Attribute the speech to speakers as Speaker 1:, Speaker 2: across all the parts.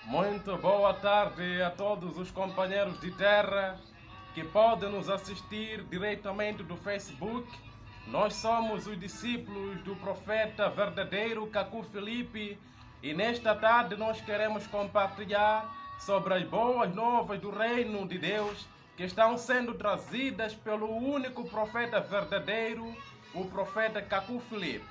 Speaker 1: Muito boa tarde a todos os companheiros de terra que podem nos assistir diretamente do Facebook. Nós somos os discípulos do profeta verdadeiro Cacu Felipe e nesta tarde nós queremos compartilhar sobre as boas novas do reino de Deus que estão sendo trazidas pelo único profeta verdadeiro, o profeta Cacu Felipe.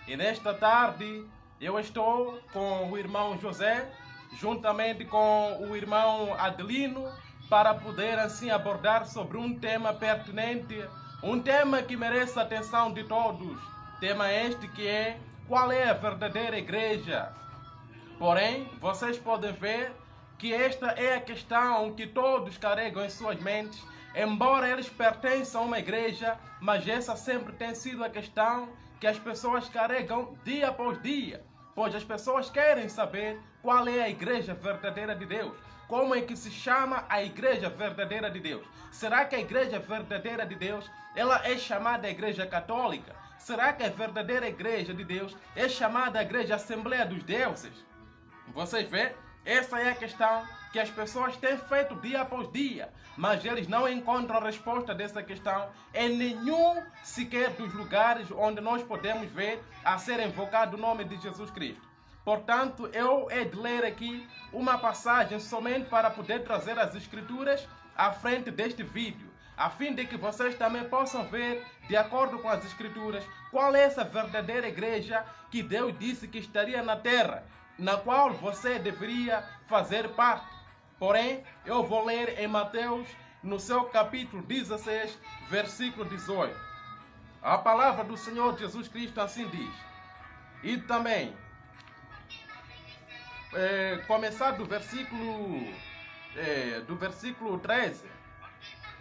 Speaker 1: E nesta tarde eu estou com o irmão José, juntamente com o irmão Adelino, para poder assim abordar sobre um tema pertinente, um tema que merece a atenção de todos. Tema este que é: qual é a verdadeira igreja? Porém, vocês podem ver que esta é a questão que todos carregam em suas mentes, embora eles pertençam a uma igreja, mas essa sempre tem sido a questão que as pessoas carregam dia após dia, pois as pessoas querem saber qual é a igreja verdadeira de Deus. Como é que se chama a igreja verdadeira de Deus? Será que a igreja verdadeira de Deus ela é chamada igreja católica? Será que a verdadeira igreja de Deus é chamada igreja Assembleia dos Deuses? Vocês vê? Essa é a questão que as pessoas têm feito dia após dia, mas eles não encontram resposta dessa questão em nenhum sequer dos lugares onde nós podemos ver a ser invocado o nome de Jesus Cristo. Portanto, eu hei de ler aqui uma passagem somente para poder trazer as escrituras à frente deste vídeo, a fim de que vocês também possam ver, de acordo com as escrituras, qual é essa verdadeira igreja que Deus disse que estaria na terra, na qual você deveria fazer parte. Porém, eu vou ler em Mateus, no seu capítulo 16, versículo 18. A palavra do Senhor Jesus Cristo assim diz. E também, começar do versículo 13,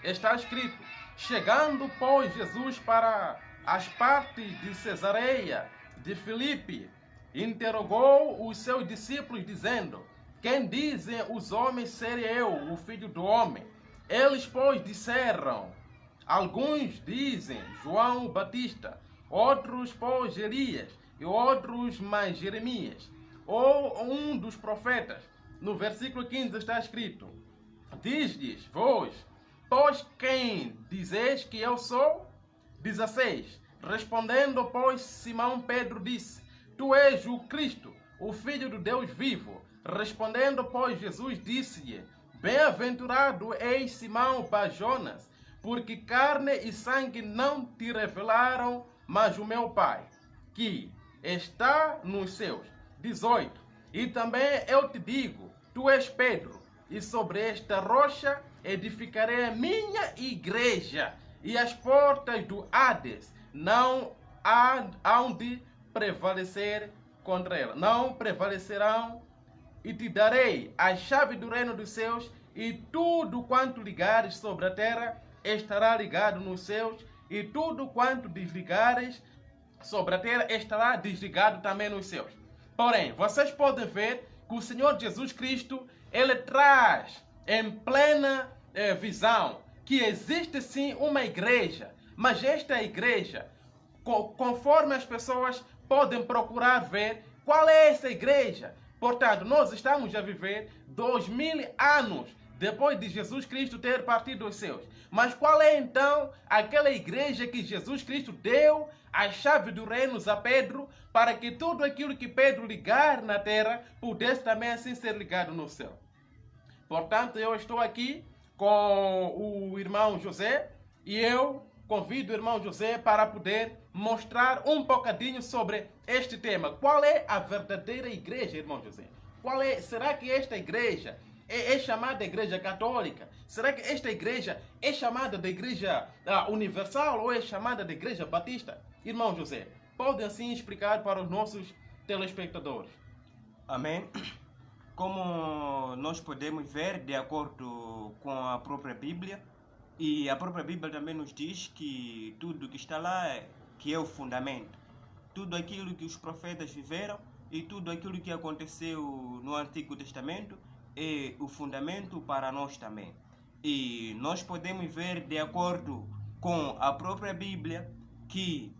Speaker 1: está escrito: chegando, pois, Jesus para as partes de Cesareia de Filipe, interrogou os seus discípulos, dizendo: quem dizem os homens ser eu, o Filho do Homem? Eles, pois, disseram: alguns dizem João Batista, outros, pois, Elias, e outros mais Jeremias, ou um dos profetas. No versículo 15 está escrito: diz-lhes vós, pois, quem dizeis que eu sou? 16. Respondendo, pois, Simão Pedro disse: tu és o Cristo, o Filho do Deus vivo. Respondendo, pois, Jesus disse-lhe: bem-aventurado és Simão Bar-Jonas, porque carne e sangue não te revelaram, mas o meu Pai, que está nos céus. 18. E também eu te digo: tu és Pedro, e sobre esta rocha edificarei a minha igreja, e as portas do Hades não hão de prevalecer contra ela. Não prevalecerão. E te darei a chave do reino dos céus, e tudo quanto ligares sobre a terra estará ligado nos céus, e tudo quanto desligares sobre a terra estará desligado também nos céus. Porém, vocês podem ver que o Senhor Jesus Cristo, ele traz em plena visão que existe sim uma igreja, mas esta igreja, conforme as pessoas podem procurar ver qual é essa igreja. Portanto, nós estamos a viver 2000 anos depois de Jesus Cristo ter partido dos céus. Mas qual é então aquela igreja que Jesus Cristo deu a chave dos reinos a Pedro, para que tudo aquilo que Pedro ligar na terra pudesse também assim ser ligado no céu? Portanto, eu estou aqui com o irmão José e eu convido o irmão José para poder mostrar um bocadinho sobre este tema. Qual é a verdadeira igreja, irmão José? Será que esta igreja é chamada igreja católica? Será que esta igreja é chamada de igreja universal ou é chamada de igreja batista? Irmão José, pode assim explicar para os nossos telespectadores?
Speaker 2: Amém. Como nós podemos ver, de acordo com a própria Bíblia, e a própria Bíblia também nos diz que tudo que está lá que é o fundamento. Tudo aquilo que os profetas viveram e tudo aquilo que aconteceu no Antigo Testamento é o fundamento para nós também. E nós podemos ver, de acordo com a própria Bíblia, que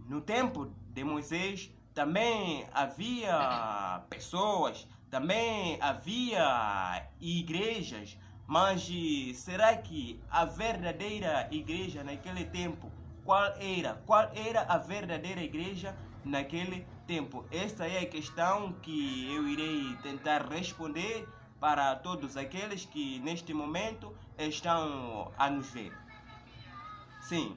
Speaker 2: no tempo de Moisés também havia pessoas, também havia igrejas, mas será que a verdadeira igreja naquele tempo, qual era? Qual era a verdadeira igreja naquele tempo? Esta é a questão que eu irei tentar responder para todos aqueles que neste momento estão a nos ver. Sim,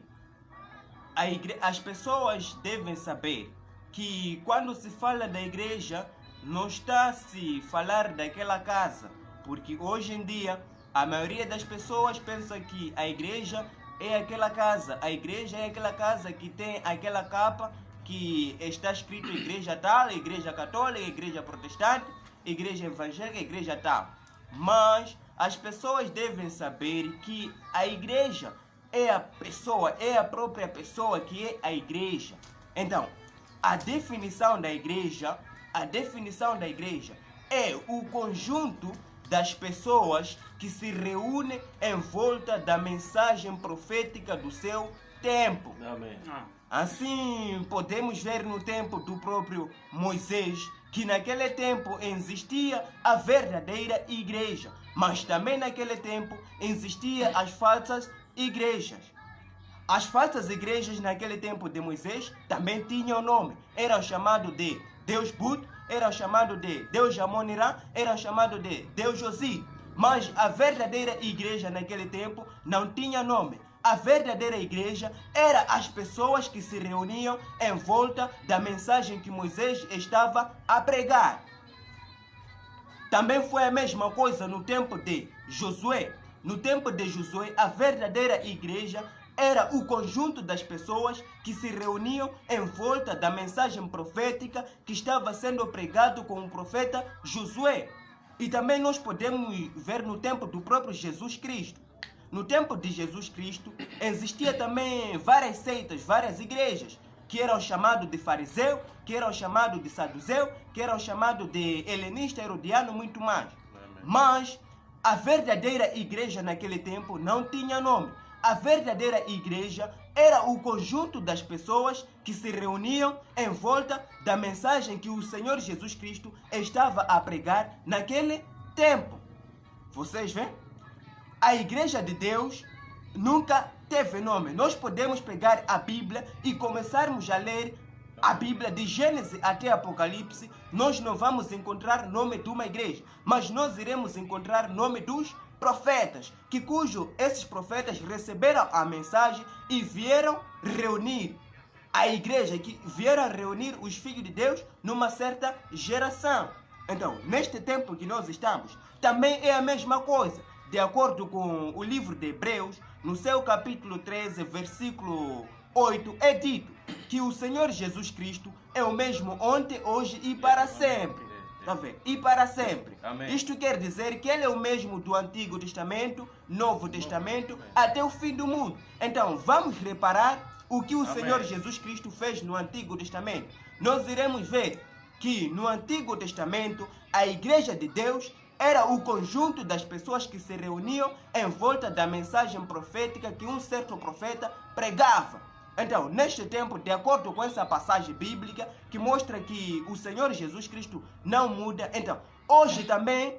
Speaker 2: as pessoas devem saber que quando se fala da igreja, não está a se falar daquela casa, porque hoje em dia a maioria das pessoas pensa que a igreja é aquela casa, a igreja é aquela casa que tem aquela capa que está escrito igreja tal, igreja católica, igreja protestante, igreja evangélica, igreja tal. Mas as pessoas devem saber que a igreja é a pessoa, é a própria pessoa que é a igreja. Então, a definição da igreja é o conjunto das pessoas que se reúnem em volta da mensagem profética do seu tempo.
Speaker 1: Amém.
Speaker 2: Assim, podemos ver no tempo do próprio Moisés que naquele tempo existia a verdadeira igreja, mas também naquele tempo existiam as falsas igrejas. As falsas igrejas naquele tempo de Moisés também tinham nome. Eram chamados de Deus But, eram chamados de Deus Amonirã, eram chamados de Deus Josi. Mas a verdadeira igreja naquele tempo não tinha nome. A verdadeira igreja era as pessoas que se reuniam em volta da mensagem que Moisés estava a pregar. Também foi a mesma coisa no tempo de Josué. No tempo de Josué, a verdadeira igreja era o conjunto das pessoas que se reuniam em volta da mensagem profética que estava sendo pregado com o profeta Josué. E também nós podemos ver no tempo do próprio Jesus Cristo. No tempo de Jesus Cristo, existia também várias seitas, várias igrejas, que eram chamados de fariseu, que eram chamados de saduceu, que eram chamados de helenista, herodiano, muito mais. Mas a verdadeira igreja naquele tempo não tinha nome. A verdadeira igreja era o conjunto das pessoas que se reuniam em volta da mensagem que o Senhor Jesus Cristo estava a pregar naquele tempo. Vocês veem? A igreja de Deus nunca teve nome. Nós podemos pegar a Bíblia e começarmos a ler a Bíblia de Gênesis até Apocalipse. Nós não vamos encontrar nome de uma igreja, mas nós iremos encontrar nome dos profetas, esses profetas receberam a mensagem e vieram reunir a igreja, que vieram reunir os filhos de Deus numa certa geração. Então, neste tempo que nós estamos, também é a mesma coisa. De acordo com o livro de Hebreus, no seu capítulo 13, versículo 8, é dito que o Senhor Jesus Cristo é o mesmo ontem, hoje e para sempre. Tá vendo? E para sempre.
Speaker 1: Amém.
Speaker 2: Isto quer dizer que ele é o mesmo do Antigo Testamento, Novo Testamento, até o fim do mundo. Então, vamos reparar o que o Senhor Jesus Cristo fez no Antigo Testamento. Nós iremos ver que no Antigo Testamento, a igreja de Deus era o conjunto das pessoas que se reuniam em volta da mensagem profética que um certo profeta pregava. Então, neste tempo, de acordo com essa passagem bíblica que mostra que o Senhor Jesus Cristo não muda, então, hoje também,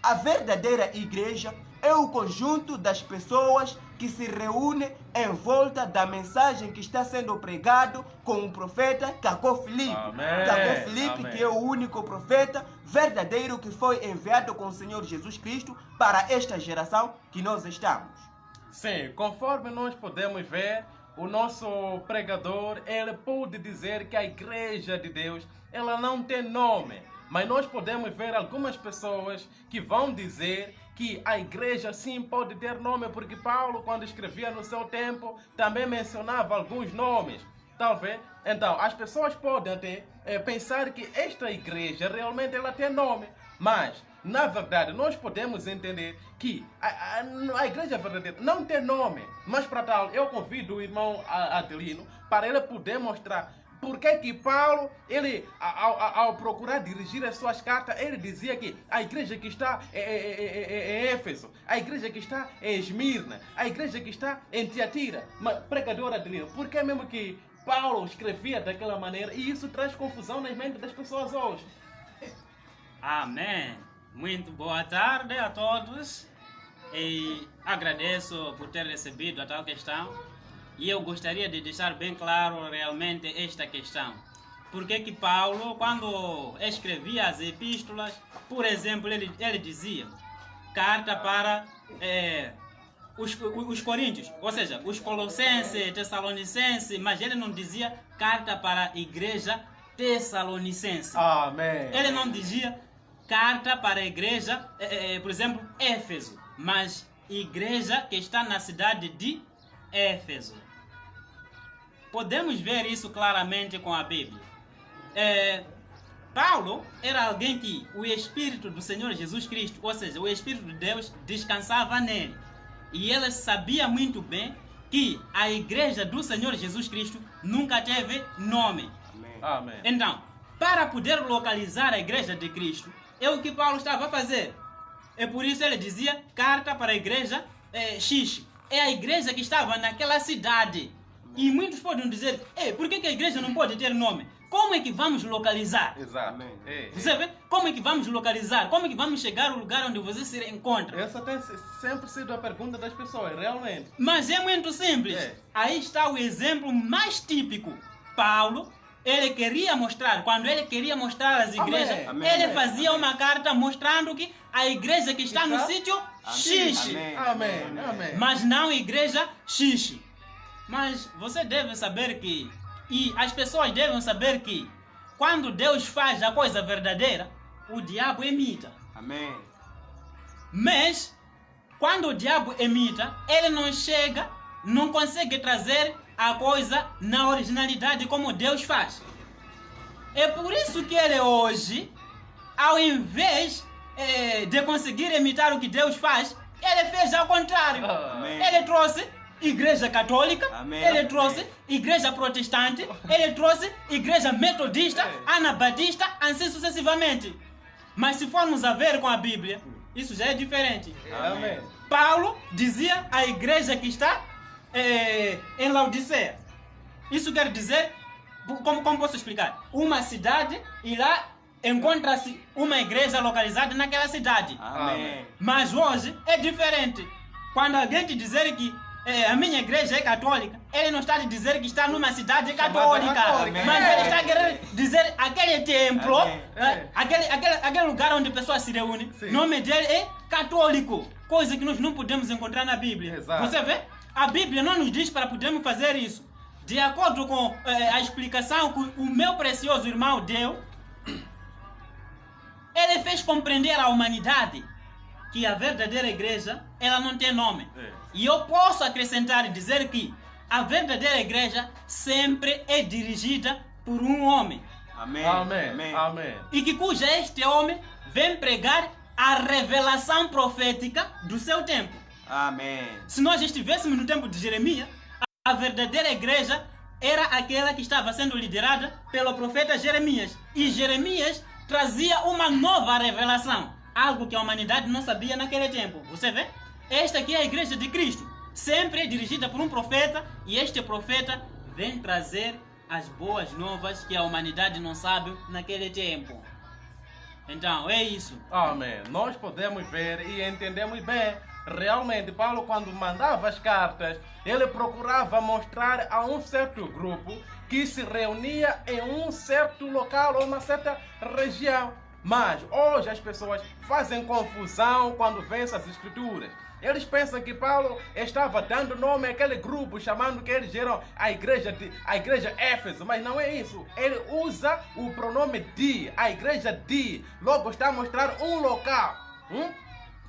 Speaker 2: a verdadeira igreja é o conjunto das pessoas que se reúnem em volta da mensagem que está sendo pregado com o profeta Cacó Filipe. Cacó Filipe, que é o único profeta verdadeiro que foi enviado com o Senhor Jesus Cristo para esta geração que nós estamos.
Speaker 1: Sim, conforme nós podemos ver, o nosso pregador, ele pôde dizer que a igreja de Deus, ela não tem nome. Mas nós podemos ver algumas pessoas que vão dizer que a igreja sim pode ter nome, porque Paulo, quando escrevia no seu tempo, também mencionava alguns nomes. Talvez. Então, as pessoas podem até pensar que esta igreja realmente ela tem nome. Mas, na verdade, nós podemos entender que a igreja verdadeira não tem nome. Mas, para tal, eu convido o irmão Adelino para ele poder mostrar por que Paulo, ele, ao procurar dirigir as suas cartas, ele dizia que a igreja que está em Éfeso, a igreja que está em Esmirna, a igreja que está em Tiatira. Mas, pregador Adelino, por que mesmo que Paulo escrevia daquela maneira e isso traz confusão nas mentes das pessoas hoje?
Speaker 3: Amém. Muito boa tarde a todos e agradeço por ter recebido a tal questão. E eu gostaria de deixar bem claro realmente esta questão. Por que Paulo, quando escrevia as epístolas, por exemplo, ele dizia carta para os coríntios, ou seja, os colossenses, tessalonicenses, mas ele não dizia carta para a igreja tessalonicense.
Speaker 1: Amém.
Speaker 3: Ele não dizia carta para a igreja, por exemplo, Éfeso, mas igreja que está na cidade de Éfeso. Podemos ver isso claramente com a Bíblia. Paulo era alguém que o Espírito do Senhor Jesus Cristo, ou seja, o Espírito de Deus, descansava nele. E ele sabia muito bem que a igreja do Senhor Jesus Cristo nunca teve nome.
Speaker 1: Amém.
Speaker 3: Então, para poder localizar a igreja de Cristo, é o que Paulo estava a fazer. É por isso ele dizia carta para a igreja X. É a igreja que estava naquela cidade. E muitos podem dizer, por que a igreja não pode ter nome? Como é que vamos localizar?
Speaker 1: Exato.
Speaker 3: Você vê? Como é que vamos localizar? Como é que vamos chegar ao lugar onde você se encontra?
Speaker 1: Essa tem sempre sido a pergunta das pessoas, realmente.
Speaker 3: Mas é muito simples. Aí está o exemplo mais típico. Paulo, ele queria mostrar, quando ele queria mostrar as igrejas, ele fazia uma carta mostrando que a igreja que está no sítio X.
Speaker 1: Amém.
Speaker 3: Mas não igreja X. Mas você deve saber que, e as pessoas devem saber que, quando Deus faz a coisa verdadeira, o diabo imita.
Speaker 2: Amém.
Speaker 3: Mas, quando o diabo imita, ele não chega, não consegue trazer a coisa na originalidade como Deus faz. É por isso que ele hoje, ao invés de conseguir imitar o que Deus faz, ele fez ao contrário.
Speaker 2: Amém.
Speaker 3: Ele trouxe igreja católica,
Speaker 2: Amém.
Speaker 3: ele trouxe igreja protestante, ele trouxe igreja metodista, anabatista, assim sucessivamente. Mas se formos a ver com a Bíblia, isso já é diferente.
Speaker 1: Amém.
Speaker 3: Paulo dizia a igreja que está em Laodiceia. Isso quer dizer, como posso explicar? Uma cidade e lá encontra-se uma igreja localizada naquela cidade.
Speaker 2: Amém.
Speaker 3: Mas hoje é diferente. Quando alguém te dizer que a minha igreja é católica, ele não está a dizer que está numa cidade católica, mas ele está querendo dizer aquele templo, aquele lugar onde pessoas se reúnem, o nome dele é católico, coisa que nós não podemos encontrar na Bíblia.
Speaker 1: Exato.
Speaker 3: Você vê? A Bíblia não nos diz para podermos fazer isso. De acordo com a explicação que o meu precioso irmão deu, ele fez compreender à humanidade que a verdadeira igreja, ela não tem nome. E eu posso acrescentar e dizer que a verdadeira igreja sempre é dirigida por um homem.
Speaker 2: Amém.
Speaker 1: Amém.
Speaker 3: E que cuja este homem vem pregar a revelação profética do seu tempo.
Speaker 2: Amém.
Speaker 3: Se nós estivéssemos no tempo de Jeremias, a verdadeira igreja era aquela que estava sendo liderada pelo profeta Jeremias. E Jeremias trazia uma nova revelação, algo que a humanidade não sabia naquele tempo. Você vê? Esta aqui é a igreja de Cristo, sempre é dirigida por um profeta, e este profeta vem trazer as boas novas que a humanidade não sabe naquele tempo. Então, é isso.
Speaker 1: Amém. Nós podemos ver e entendemos bem. Realmente, Paulo, quando mandava as cartas, ele procurava mostrar a um certo grupo que se reunia em um certo local ou uma certa região. Mas hoje as pessoas fazem confusão quando veem essas escrituras. Eles pensam que Paulo estava dando nome àquele grupo, chamando que eles eram a igreja Éfeso, mas não é isso. Ele usa o pronome de, a igreja de, logo está a mostrar um local.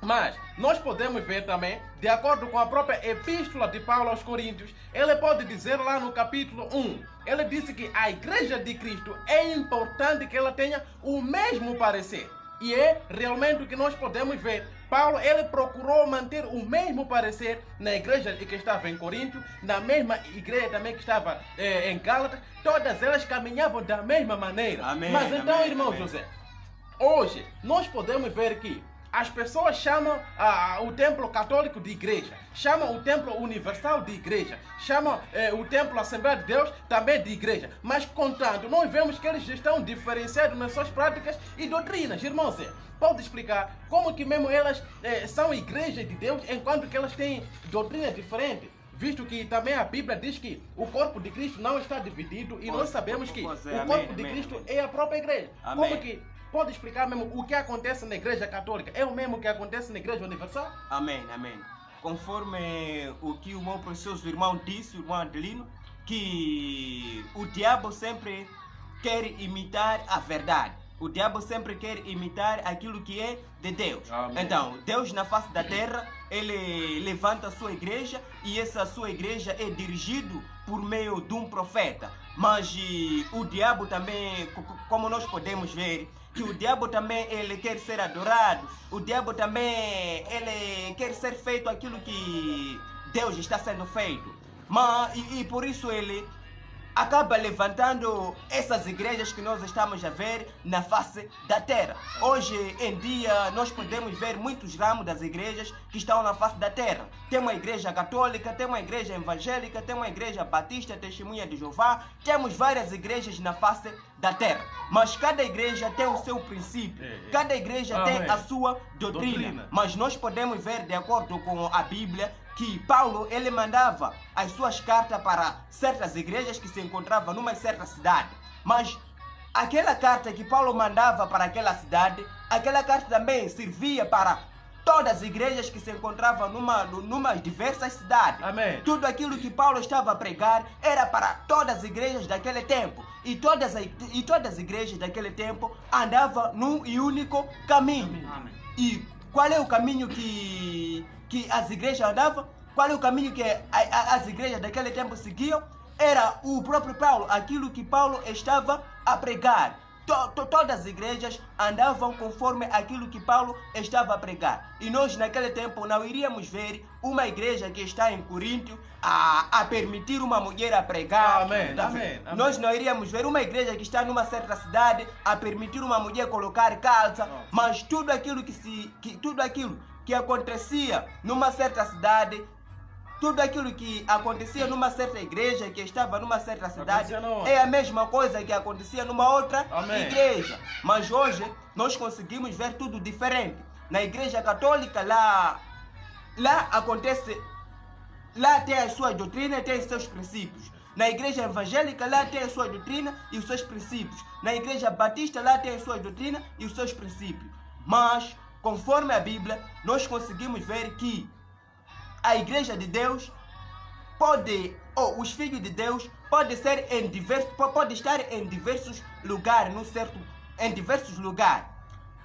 Speaker 1: Mas nós podemos ver também, de acordo com a própria epístola de Paulo aos Coríntios, ele pode dizer lá no capítulo 1, ele disse que a igreja de Cristo é importante que ela tenha o mesmo parecer. E é realmente o que nós podemos ver. Paulo, ele procurou manter o mesmo parecer na igreja que estava em Corinto, na mesma igreja também que estava em Gálatas. Todas elas caminhavam da mesma maneira.
Speaker 2: Amém,
Speaker 1: Mas então,
Speaker 2: amém,
Speaker 1: irmão
Speaker 2: amém.
Speaker 1: José, hoje nós podemos ver que as pessoas chamam o templo católico de igreja, chamam o templo universal de igreja, chamam o templo Assembleia de Deus também de igreja. Mas, contanto, nós vemos que eles estão diferenciados nas suas práticas e doutrinas. Irmão Zé, pode explicar como que mesmo elas são igrejas de Deus, enquanto que elas têm doutrinas diferentes? Visto que também a Bíblia diz que o corpo de Cristo não está dividido e nós sabemos que o corpo de Cristo é a própria igreja. Como que pode explicar mesmo o que acontece na igreja católica? É o mesmo que acontece na igreja universal?
Speaker 2: Amém, amém. Conforme o que o meu precioso irmão disse, o irmão Adelino, que o diabo sempre quer imitar a verdade. O diabo sempre quer imitar aquilo que é de Deus.
Speaker 1: Amém.
Speaker 2: Então, Deus na face da terra, ele levanta a sua igreja e essa sua igreja é dirigido por meio de um profeta. Mas o diabo também, como nós podemos ver, que o diabo também ele quer ser adorado. O diabo também ele quer ser feito aquilo que Deus está sendo feito. Mas, e por isso ele acaba levantando essas igrejas que nós estamos a ver na face da terra. Hoje em dia nós podemos ver muitos ramos das igrejas que estão na face da terra. Tem uma igreja católica, tem uma igreja evangélica, tem uma igreja batista, testemunha de Jeová. Temos várias igrejas na face da terra. Mas cada igreja tem o seu princípio. Cada igreja tem a sua doutrina. Mas nós podemos ver, de acordo com a Bíblia, que Paulo ele mandava as suas cartas para certas igrejas que se encontravam numa certa cidade. Mas aquela carta que Paulo mandava para aquela cidade, aquela carta também servia para todas as igrejas que se encontravam numa diversas cidades.
Speaker 1: Amém.
Speaker 2: Tudo aquilo que Paulo estava a pregar era para todas as igrejas daquele tempo. E todas as igrejas daquele tempo andavam num e único caminho.
Speaker 3: Amém.
Speaker 2: E qual é o caminho que as igrejas andavam? Qual é o caminho que as igrejas daquele tempo seguiam? Era o próprio Paulo, aquilo que Paulo estava a pregar. Todas as igrejas andavam conforme aquilo que Paulo estava a pregar. E nós naquele tempo não iríamos ver uma igreja que está em Corinto a permitir uma mulher a pregar.
Speaker 1: Amém, amém.
Speaker 2: Nós não iríamos ver uma igreja que está numa certa cidade a permitir uma mulher colocar calça. Mas tudo aquilo que acontecia numa certa cidade, tudo aquilo que acontecia numa certa igreja que estava numa certa cidade é a mesma coisa que acontecia numa outra igreja. Mas hoje nós conseguimos ver tudo diferente. Na igreja católica lá acontece, lá tem as suas doutrinas, tem os seus princípios. Na igreja evangélica lá tem a sua doutrina e os seus princípios. Na igreja batista lá tem a sua doutrina e os seus princípios. Mas conforme a Bíblia, nós conseguimos ver que a igreja de Deus os filhos de Deus pode estar em diversos lugares, em diversos lugares.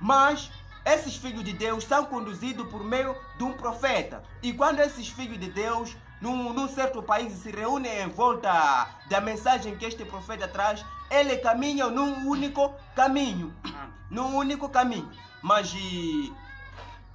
Speaker 2: Mas esses filhos de Deus são conduzidos por meio de um profeta. E quando esses filhos de Deus, num certo país, se reúnem em volta da mensagem que este profeta traz, eles caminham num único caminho. Mas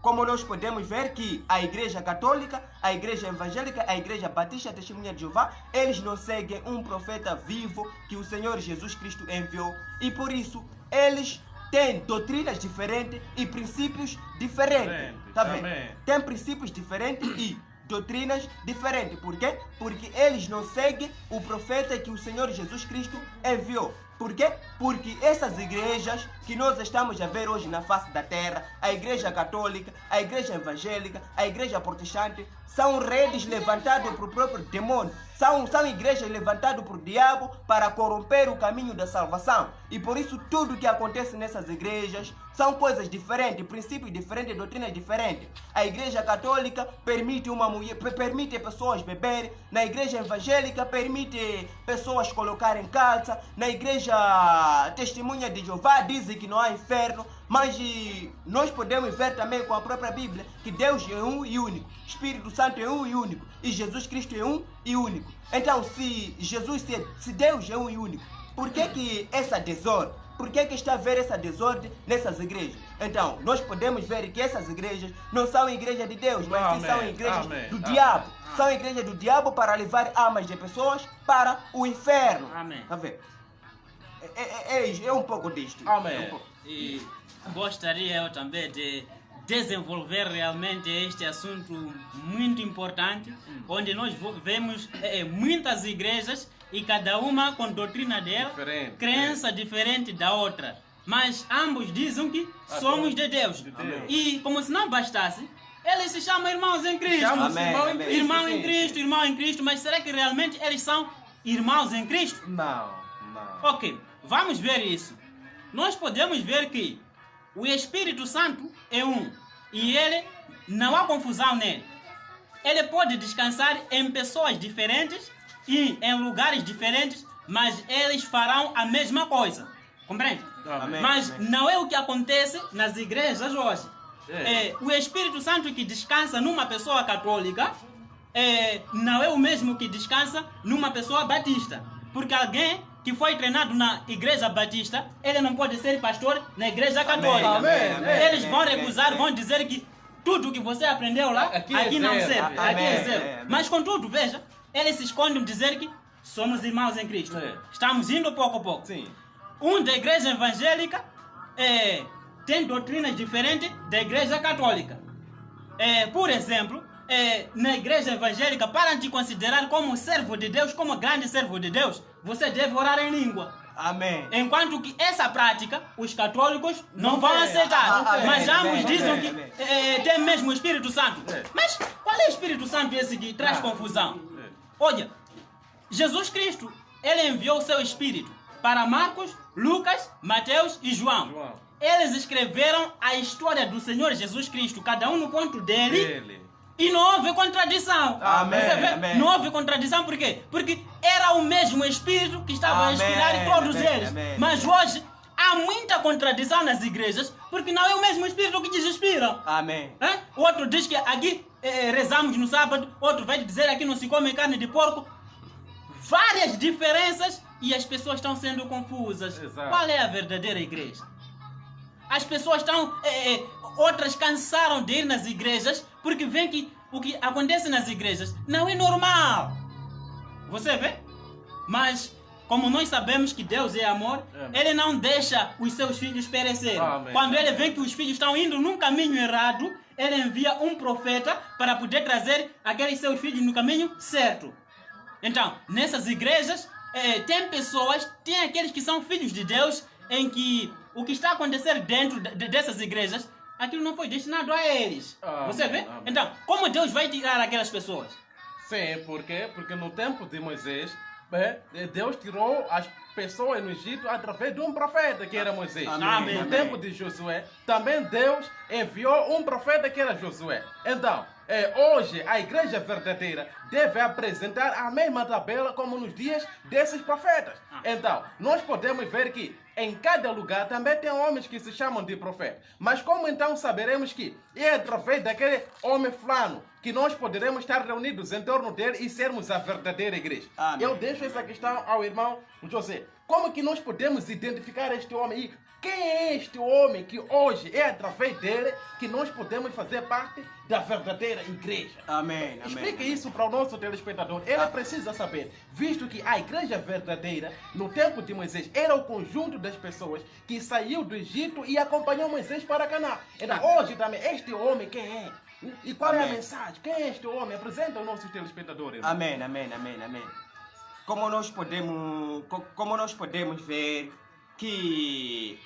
Speaker 2: como nós podemos ver que a igreja católica, a igreja evangélica, a igreja batista, a testemunha de Jeová, eles não seguem um profeta vivo que o Senhor Jesus Cristo enviou. E por isso, eles têm doutrinas diferentes e princípios diferentes. Tá vendo? Tem princípios diferentes e doutrinas diferentes. Por quê? Porque eles não seguem o profeta que o Senhor Jesus Cristo enviou. Por quê? Porque essas igrejas que nós estamos a ver hoje na face da terra, a igreja católica, a igreja evangélica, a igreja protestante, são redes levantados por próprio demônio. São igrejas levantadas por diabo para corromper o caminho da salvação. E por isso tudo que acontece nessas igrejas são coisas diferentes, princípios diferentes, doutrinas diferentes. A igreja católica permite permite pessoas beberem. Na igreja evangélica permite pessoas colocarem calça. Na igreja testemunha de Jeová dizem que não há inferno. Mas nós podemos ver também com a própria Bíblia que Deus é um e único, Espírito Santo é um e único e Jesus Cristo é um e único. Então se Deus é um e único, por que essa desordem? Por que está a haver essa desordem nessas igrejas? Então nós podemos ver que essas igrejas não são igrejas de Deus, mas sim são igrejas do diabo. São igrejas do diabo para levar almas de pessoas para o inferno.
Speaker 3: Amém.
Speaker 2: Tá vendo? É um pouco disto.
Speaker 1: Amém.
Speaker 3: E gostaria eu também de desenvolver realmente este assunto muito importante, onde nós vemos muitas igrejas e cada uma com doutrina dela,
Speaker 1: Diferente,
Speaker 3: crença diferente da outra. Mas ambos dizem que somos de Deus.
Speaker 1: Deus.
Speaker 3: E como se não bastasse, eles se chamam irmãos em Cristo.
Speaker 1: Chamam-se
Speaker 2: Amém,
Speaker 1: irmão em
Speaker 2: amém.
Speaker 1: Cristo.
Speaker 3: Irmão em
Speaker 1: sim,
Speaker 3: Cristo,
Speaker 1: sim.
Speaker 3: irmão em Cristo, mas será que realmente eles são irmãos em Cristo?
Speaker 1: Não.
Speaker 3: Ok, vamos ver isso. Nós podemos ver que o Espírito Santo é um e ele não há confusão nele. Ele pode descansar em pessoas diferentes e em lugares diferentes, mas eles farão a mesma coisa. Compreende?
Speaker 2: Amém.
Speaker 3: Mas
Speaker 2: amém.
Speaker 3: não é o que acontece nas igrejas hoje. O Espírito Santo que descansa numa pessoa católica não é o mesmo que descansa numa pessoa batista. Porque alguém que foi treinado na igreja batista, ele não pode ser pastor na igreja católica.
Speaker 1: Amém, amém,
Speaker 3: Eles vão
Speaker 2: amém,
Speaker 3: recusar,
Speaker 2: amém.
Speaker 3: vão dizer que tudo que você aprendeu lá,
Speaker 1: Aqui
Speaker 3: aqui,
Speaker 1: é
Speaker 3: não
Speaker 1: zero.
Speaker 3: serve.
Speaker 2: Amém,
Speaker 3: Aqui é zero.
Speaker 2: amém.
Speaker 3: Mas contudo, veja, eles se escondem de dizer que somos irmãos em Cristo.
Speaker 1: É.
Speaker 3: Estamos indo pouco a pouco.
Speaker 1: Sim.
Speaker 3: Um da igreja evangélica tem doutrinas diferentes da igreja católica. Por exemplo, na igreja evangélica, para te considerar como servo de Deus, como grande servo de Deus, você deve orar em língua.
Speaker 2: Amém.
Speaker 3: Enquanto que essa prática, os católicos não
Speaker 1: Não
Speaker 3: vão
Speaker 1: tem.
Speaker 3: aceitar.
Speaker 2: Amém,
Speaker 3: Mas ambos
Speaker 2: amém,
Speaker 3: dizem
Speaker 2: amém,
Speaker 3: que
Speaker 2: amém.
Speaker 3: tem mesmo o Espírito Santo.
Speaker 1: É.
Speaker 3: Mas qual é o Espírito Santo esse que traz
Speaker 1: Ah.
Speaker 3: confusão?
Speaker 1: É.
Speaker 3: Olha, Jesus Cristo, ele enviou o seu Espírito para Marcos, Lucas, Mateus e João.
Speaker 1: João.
Speaker 3: Eles escreveram a história do Senhor Jesus Cristo, cada um no ponto dele,
Speaker 1: Ele.
Speaker 3: e não houve contradição.
Speaker 2: Amém,
Speaker 3: Você vê?
Speaker 2: amém.
Speaker 3: Não houve contradição, por quê? Porque era o mesmo Espírito que estava a
Speaker 2: Amém,
Speaker 3: inspirar todos
Speaker 2: amém,
Speaker 3: eles.
Speaker 2: amém.
Speaker 3: Mas hoje há muita contradição nas igrejas, porque não é o mesmo Espírito que desinspira.
Speaker 2: Amém.
Speaker 3: O outro diz que aqui rezamos no sábado, outro vai dizer aqui não se come carne de porco. Várias diferenças e as pessoas estão sendo confusas.
Speaker 1: Exato.
Speaker 3: Qual é a verdadeira igreja? As pessoas estão... outras cansaram de ir nas igrejas porque veem que o que acontece nas igrejas não é normal. Você vê? Mas, como nós sabemos que Deus é amor,
Speaker 1: Amém.
Speaker 3: Ele não deixa os seus filhos perecerem.
Speaker 1: Amém.
Speaker 3: Quando Ele vê que os filhos estão indo num caminho errado, Ele envia um profeta para poder trazer aqueles seus filhos no caminho certo. Então, nessas igrejas, tem pessoas, tem aqueles que são filhos de Deus, em que o que está acontecendo dentro dessas igrejas, aquilo não foi destinado a eles.
Speaker 1: Amém,
Speaker 3: Você vê?
Speaker 1: amém.
Speaker 3: Então, como Deus vai tirar aquelas pessoas?
Speaker 1: Sim, por quê? Porque no tempo de Moisés, Deus tirou as pessoas no Egito através de um profeta que era Moisés.
Speaker 3: Amém.
Speaker 1: No tempo de Josué, também Deus enviou um profeta que era Josué. Então, hoje a igreja verdadeira deve apresentar a mesma tabela como nos dias desses profetas. Então, nós podemos ver que em cada lugar também tem homens que se chamam de profeta. Mas como então saberemos que é através daquele homem fulano que nós poderemos estar reunidos em torno dele e sermos a verdadeira igreja?
Speaker 2: Amém.
Speaker 1: Eu deixo essa questão ao irmão José. Como que nós podemos identificar este homem? E quem é este homem que hoje é através dele que nós podemos fazer parte da verdadeira igreja?
Speaker 2: Amém.
Speaker 1: Explique isso para o nosso telespectador. Ele precisa saber, visto que a igreja verdadeira, no tempo de Moisés, era o conjunto das pessoas que saiu do Egito e acompanhou Moisés para Canaã. Então, hoje também, este homem quem é? E qual é a
Speaker 2: Amém.
Speaker 1: mensagem? Quem é este homem? Apresenta aos nossos telespectadores.
Speaker 2: Amém. Como nós podemos ver que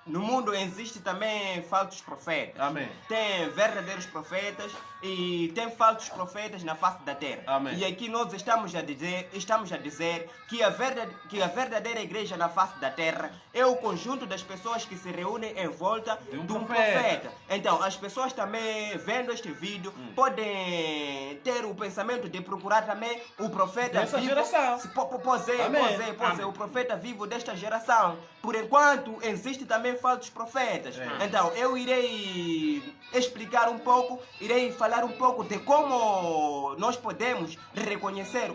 Speaker 2: no mundo existe também falsos profetas.
Speaker 1: Amém.
Speaker 2: Tem verdadeiros profetas e tem falsos profetas na face da terra.
Speaker 1: Amém.
Speaker 2: E aqui nós estamos a dizer que a verdadeira igreja na face da terra é o conjunto das pessoas que se reúnem em volta
Speaker 1: De um
Speaker 2: de um
Speaker 1: profeta.
Speaker 2: profeta. Então, as pessoas também vendo este vídeo podem ter o pensamento de procurar também o profeta
Speaker 1: Dessa
Speaker 2: vivo.
Speaker 1: geração. Amém.
Speaker 2: O profeta vivo desta geração. Por enquanto, existe também falsos profetas.
Speaker 1: É.
Speaker 2: Então, eu irei explicar um pouco, irei falar um pouco de como nós podemos reconhecer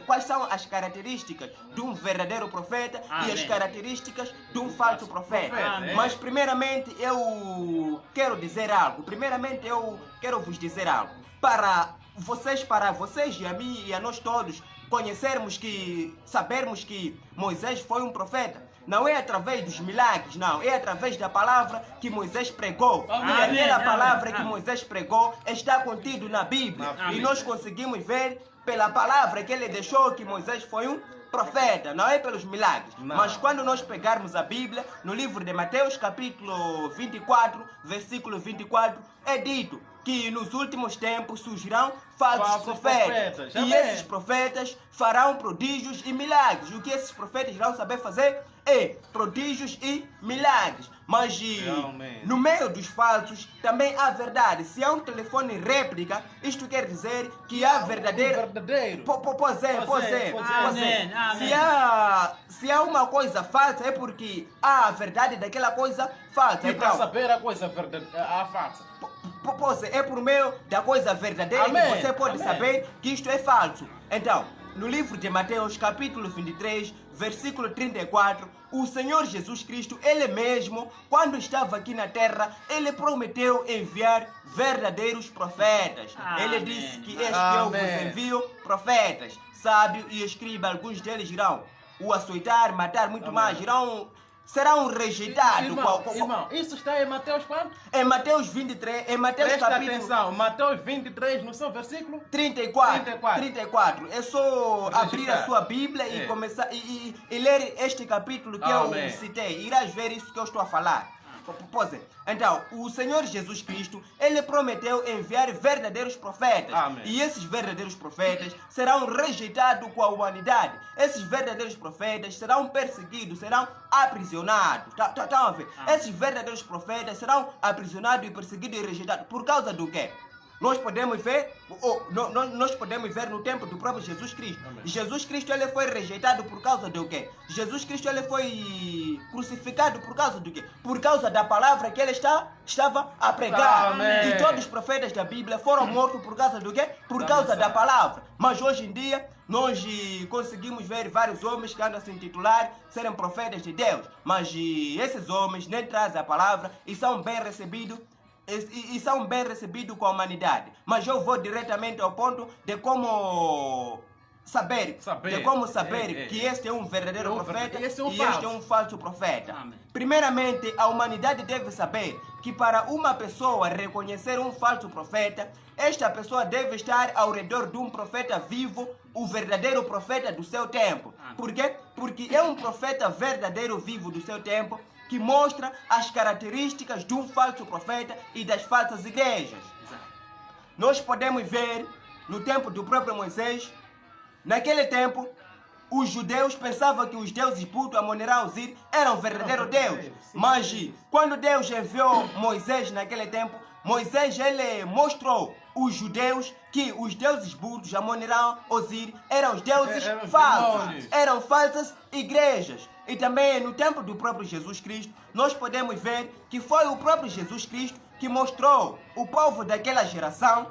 Speaker 2: quais são as características de um verdadeiro profeta e as
Speaker 3: Amém.
Speaker 2: características de um falso profeta.
Speaker 1: Amém.
Speaker 2: Mas primeiramente eu quero dizer algo. Primeiramente eu quero vos dizer algo. Para vocês e a mim e a nós todos sabermos que Moisés foi um profeta, não é através dos milagres, não. É através da palavra que Moisés pregou.
Speaker 3: Amém.
Speaker 2: E aquela
Speaker 3: Amém.
Speaker 2: palavra que
Speaker 3: Amém.
Speaker 2: Moisés pregou está contido na Bíblia.
Speaker 3: Amém.
Speaker 2: E nós conseguimos ver pela palavra que ele deixou que Moisés foi um profeta, não é pelos milagres.
Speaker 1: Não.
Speaker 2: Mas quando nós pegarmos a Bíblia, no livro de Mateus, capítulo 24, versículo 24, é dito que nos últimos tempos surgirão falsos profetas. E
Speaker 1: Amém.
Speaker 2: esses profetas farão prodígios e milagres. O que esses profetas irão saber fazer é prodígios e milagres. Mas
Speaker 1: Realmente.
Speaker 2: no meio dos falsos também há verdade. Se há um telefone réplica, isto quer dizer que há verdadeiro.
Speaker 1: Verdadeiro.
Speaker 2: Pois é.
Speaker 3: Amém, amém.
Speaker 2: Se há uma coisa falsa, é porque há a verdade daquela coisa falsa.
Speaker 1: E para
Speaker 2: Então,
Speaker 1: saber a coisa verdadeira, a falsa.
Speaker 2: pois é por meio da coisa verdadeira
Speaker 1: Amém,
Speaker 2: que você pode
Speaker 1: amém.
Speaker 2: saber que isto é falso. Então, no livro de Mateus, capítulo 23, versículo 34, o Senhor Jesus Cristo, Ele mesmo, quando estava aqui na terra, Ele prometeu enviar verdadeiros profetas.
Speaker 3: Amém.
Speaker 2: Ele disse que este eu vos
Speaker 1: Amém.
Speaker 2: envio profetas, sábio e escriba. Alguns deles irão o açoitar, matar, muito
Speaker 1: Amém.
Speaker 2: mais. Serão rejeitados.
Speaker 1: Irmão, isso está em Mateus quanto?
Speaker 2: Em Mateus 23, em Mateus
Speaker 1: Presta
Speaker 2: capítulo
Speaker 1: atenção, Mateus 23, no seu versículo.
Speaker 2: 34. É só abrir a
Speaker 1: Registrar.
Speaker 2: sua Bíblia e
Speaker 1: É.
Speaker 2: começar e ler este capítulo que
Speaker 1: Amém.
Speaker 2: eu citei. Irás ver isso que eu estou a falar. Pois é. Então, o Senhor Jesus Cristo, Ele prometeu enviar verdadeiros profetas.
Speaker 1: Amém.
Speaker 2: E esses verdadeiros profetas serão rejeitados com a humanidade. Esses verdadeiros profetas serão perseguidos, serão aprisionados. Estão a ver?
Speaker 3: Amém.
Speaker 2: Esses verdadeiros profetas serão aprisionados e perseguidos e rejeitados. Por causa do quê? Nós podemos ver no tempo do próprio Jesus Cristo.
Speaker 1: Amém.
Speaker 2: Jesus Cristo, ele foi rejeitado por causa do quê? Jesus Cristo, ele foi crucificado por causa do quê? Por causa da palavra que ele estava a pregar.
Speaker 1: Amém.
Speaker 2: E todos os profetas da Bíblia foram mortos por causa do quê? Por causa da palavra. Mas hoje em dia, nós conseguimos ver vários homens que andam a se intitular serem profetas de Deus. Mas esses homens nem trazem a palavra e são bem recebidos. E são bem recebidos com a humanidade. Mas eu vou diretamente ao ponto de como saber que este é um verdadeiro profeta
Speaker 1: esse é um
Speaker 2: e
Speaker 1: falso.
Speaker 2: este é um falso profeta.
Speaker 3: Amém.
Speaker 2: Primeiramente, a humanidade deve saber que para uma pessoa reconhecer um falso profeta, esta pessoa deve estar ao redor de um profeta vivo, o verdadeiro profeta do seu tempo.
Speaker 3: Amém.
Speaker 2: Por quê? Porque é um profeta verdadeiro vivo do seu tempo que mostra as características de um falso profeta e das falsas igrejas.
Speaker 3: Exato.
Speaker 2: Nós podemos ver no tempo do próprio Moisés, naquele tempo, os judeus pensavam que os deuses Buto, Amonirá, Osir eram verdadeiro Deus. Mas quando Deus enviou Moisés naquele tempo, Moisés ele mostrou os judeus que os deuses Buto, Amonirá, Osir eram os deuses
Speaker 1: Eram
Speaker 2: falsos,
Speaker 1: demônios.
Speaker 2: eram falsas igrejas. E também no tempo do próprio Jesus Cristo, nós podemos ver que foi o próprio Jesus Cristo que mostrou o povo daquela geração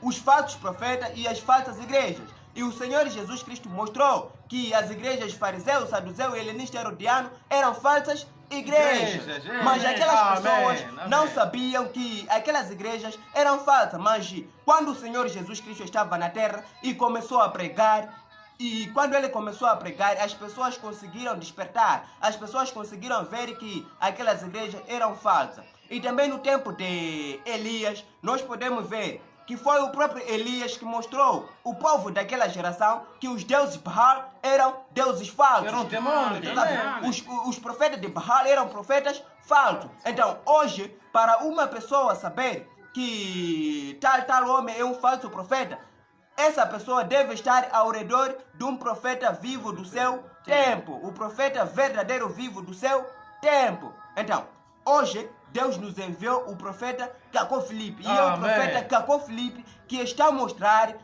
Speaker 2: os falsos profetas e as falsas igrejas. E o Senhor Jesus Cristo mostrou que as igrejas fariseu, saduceu e helenista herodiano eram falsas igrejas. Mas
Speaker 1: Amém.
Speaker 2: aquelas pessoas
Speaker 1: Amém.
Speaker 2: não sabiam que aquelas igrejas eram falsas. Mas quando o Senhor Jesus Cristo estava na terra e começou a pregar, e quando ele começou a pregar, as pessoas conseguiram despertar, as pessoas conseguiram ver que aquelas igrejas eram falsas. E também no tempo de Elias, nós podemos ver que foi o próprio Elias que mostrou o povo daquela geração que os deuses Baal eram deuses falsos.
Speaker 1: Eram demônios também.
Speaker 2: Os profetas de Baal eram profetas falsos. Então, hoje, para uma pessoa saber que tal homem é um falso profeta, essa pessoa deve estar ao redor de um profeta vivo do seu tempo. O profeta verdadeiro vivo do seu tempo. Então, hoje, Deus nos enviou o profeta Cacó Filipe. E é o
Speaker 1: Amém.
Speaker 2: profeta Cacó Filipe que está a mostrar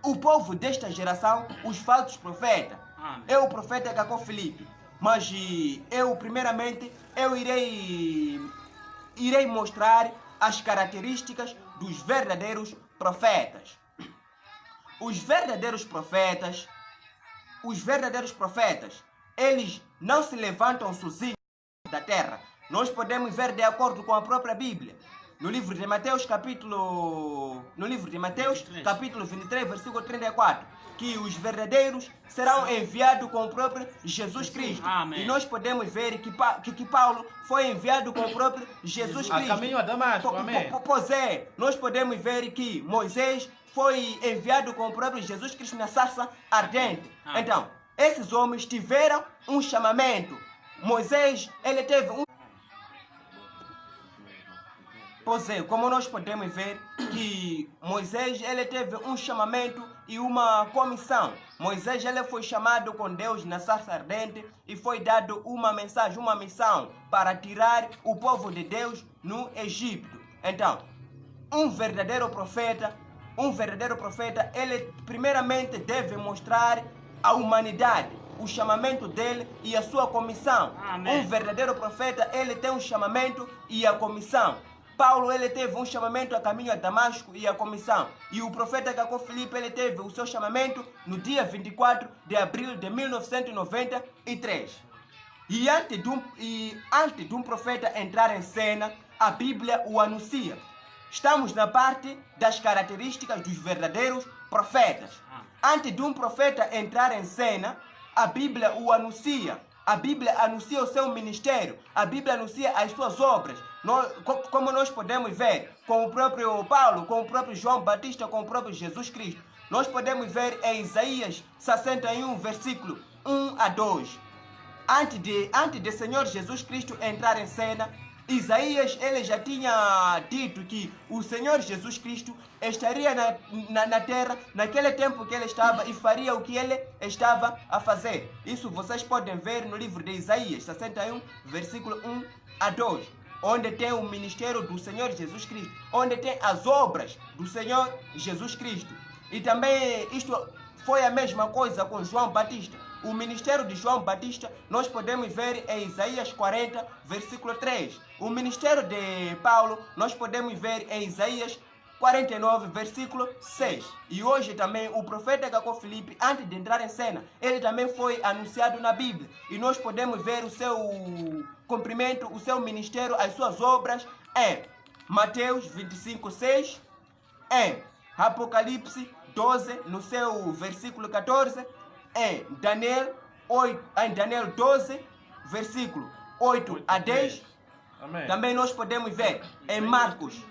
Speaker 2: o povo desta geração os falsos profetas.
Speaker 3: Amém.
Speaker 2: É o profeta Cacó Filipe. Mas primeiramente, eu irei mostrar as características dos verdadeiros profetas. Os verdadeiros profetas, eles não se levantam sozinhos da terra. Nós podemos ver de acordo com a própria Bíblia. No livro de Mateus, capítulo 23, versículo 34, que os verdadeiros serão enviados com o próprio Jesus Cristo.
Speaker 3: Amém.
Speaker 2: E nós podemos ver que Paulo foi enviado com o próprio Jesus
Speaker 1: A
Speaker 2: Cristo.
Speaker 1: caminho a Damasco, amém.
Speaker 2: Pois é, nós podemos ver que Moisés foi enviado com o próprio Jesus Cristo na sarça ardente.
Speaker 3: Amém.
Speaker 2: Então, esses homens tiveram um chamamento. Moisés, ele teve um... Pois é, como nós podemos ver que Moisés, ele teve um chamamento e uma comissão. Moisés, ele foi chamado com Deus na sarça ardente e foi dado uma mensagem, uma missão para tirar o povo de Deus no Egito. Então, um verdadeiro profeta, ele primeiramente deve mostrar à humanidade o chamamento dele e a sua comissão.
Speaker 3: Amém.
Speaker 2: Um verdadeiro profeta, ele tem um chamamento e a comissão. Paulo, ele teve um chamamento a caminho a Damasco e a comissão. E o profeta Cacó Filipe, ele teve o seu chamamento no dia 24 de abril de 1993. E antes de um profeta entrar em cena, a Bíblia o anuncia. Estamos na parte das características dos verdadeiros profetas. Antes de um profeta entrar em cena, a Bíblia o anuncia. A Bíblia anuncia o seu ministério. A Bíblia anuncia as suas obras. Como nós podemos ver com o próprio Paulo, com o próprio João Batista, com o próprio Jesus Cristo. Nós podemos ver em Isaías 61, versículo 1 a 2. Antes de Senhor Jesus Cristo entrar em cena, Isaías, ele já tinha dito que o Senhor Jesus Cristo estaria na terra naquele tempo que ele estava e faria o que ele estava a fazer. Isso vocês podem ver no livro de Isaías 61, versículo 1 a 2, onde tem o ministério do Senhor Jesus Cristo, onde tem as obras do Senhor Jesus Cristo. E também isto foi a mesma coisa com João Batista. O ministério de João Batista nós podemos ver em Isaías 40, versículo 3. O ministério de Paulo nós podemos ver em Isaías 49, versículo 6. E hoje também o profeta Cacó Filipe, antes de entrar em cena, ele também foi anunciado na Bíblia. E nós podemos ver o seu cumprimento, o seu ministério, as suas obras em Mateus 25, 6, em Apocalipse 12, no seu versículo 14, em Daniel 12, versículo 8 a 10.
Speaker 1: Amém.
Speaker 2: Também nós podemos ver em Marcos.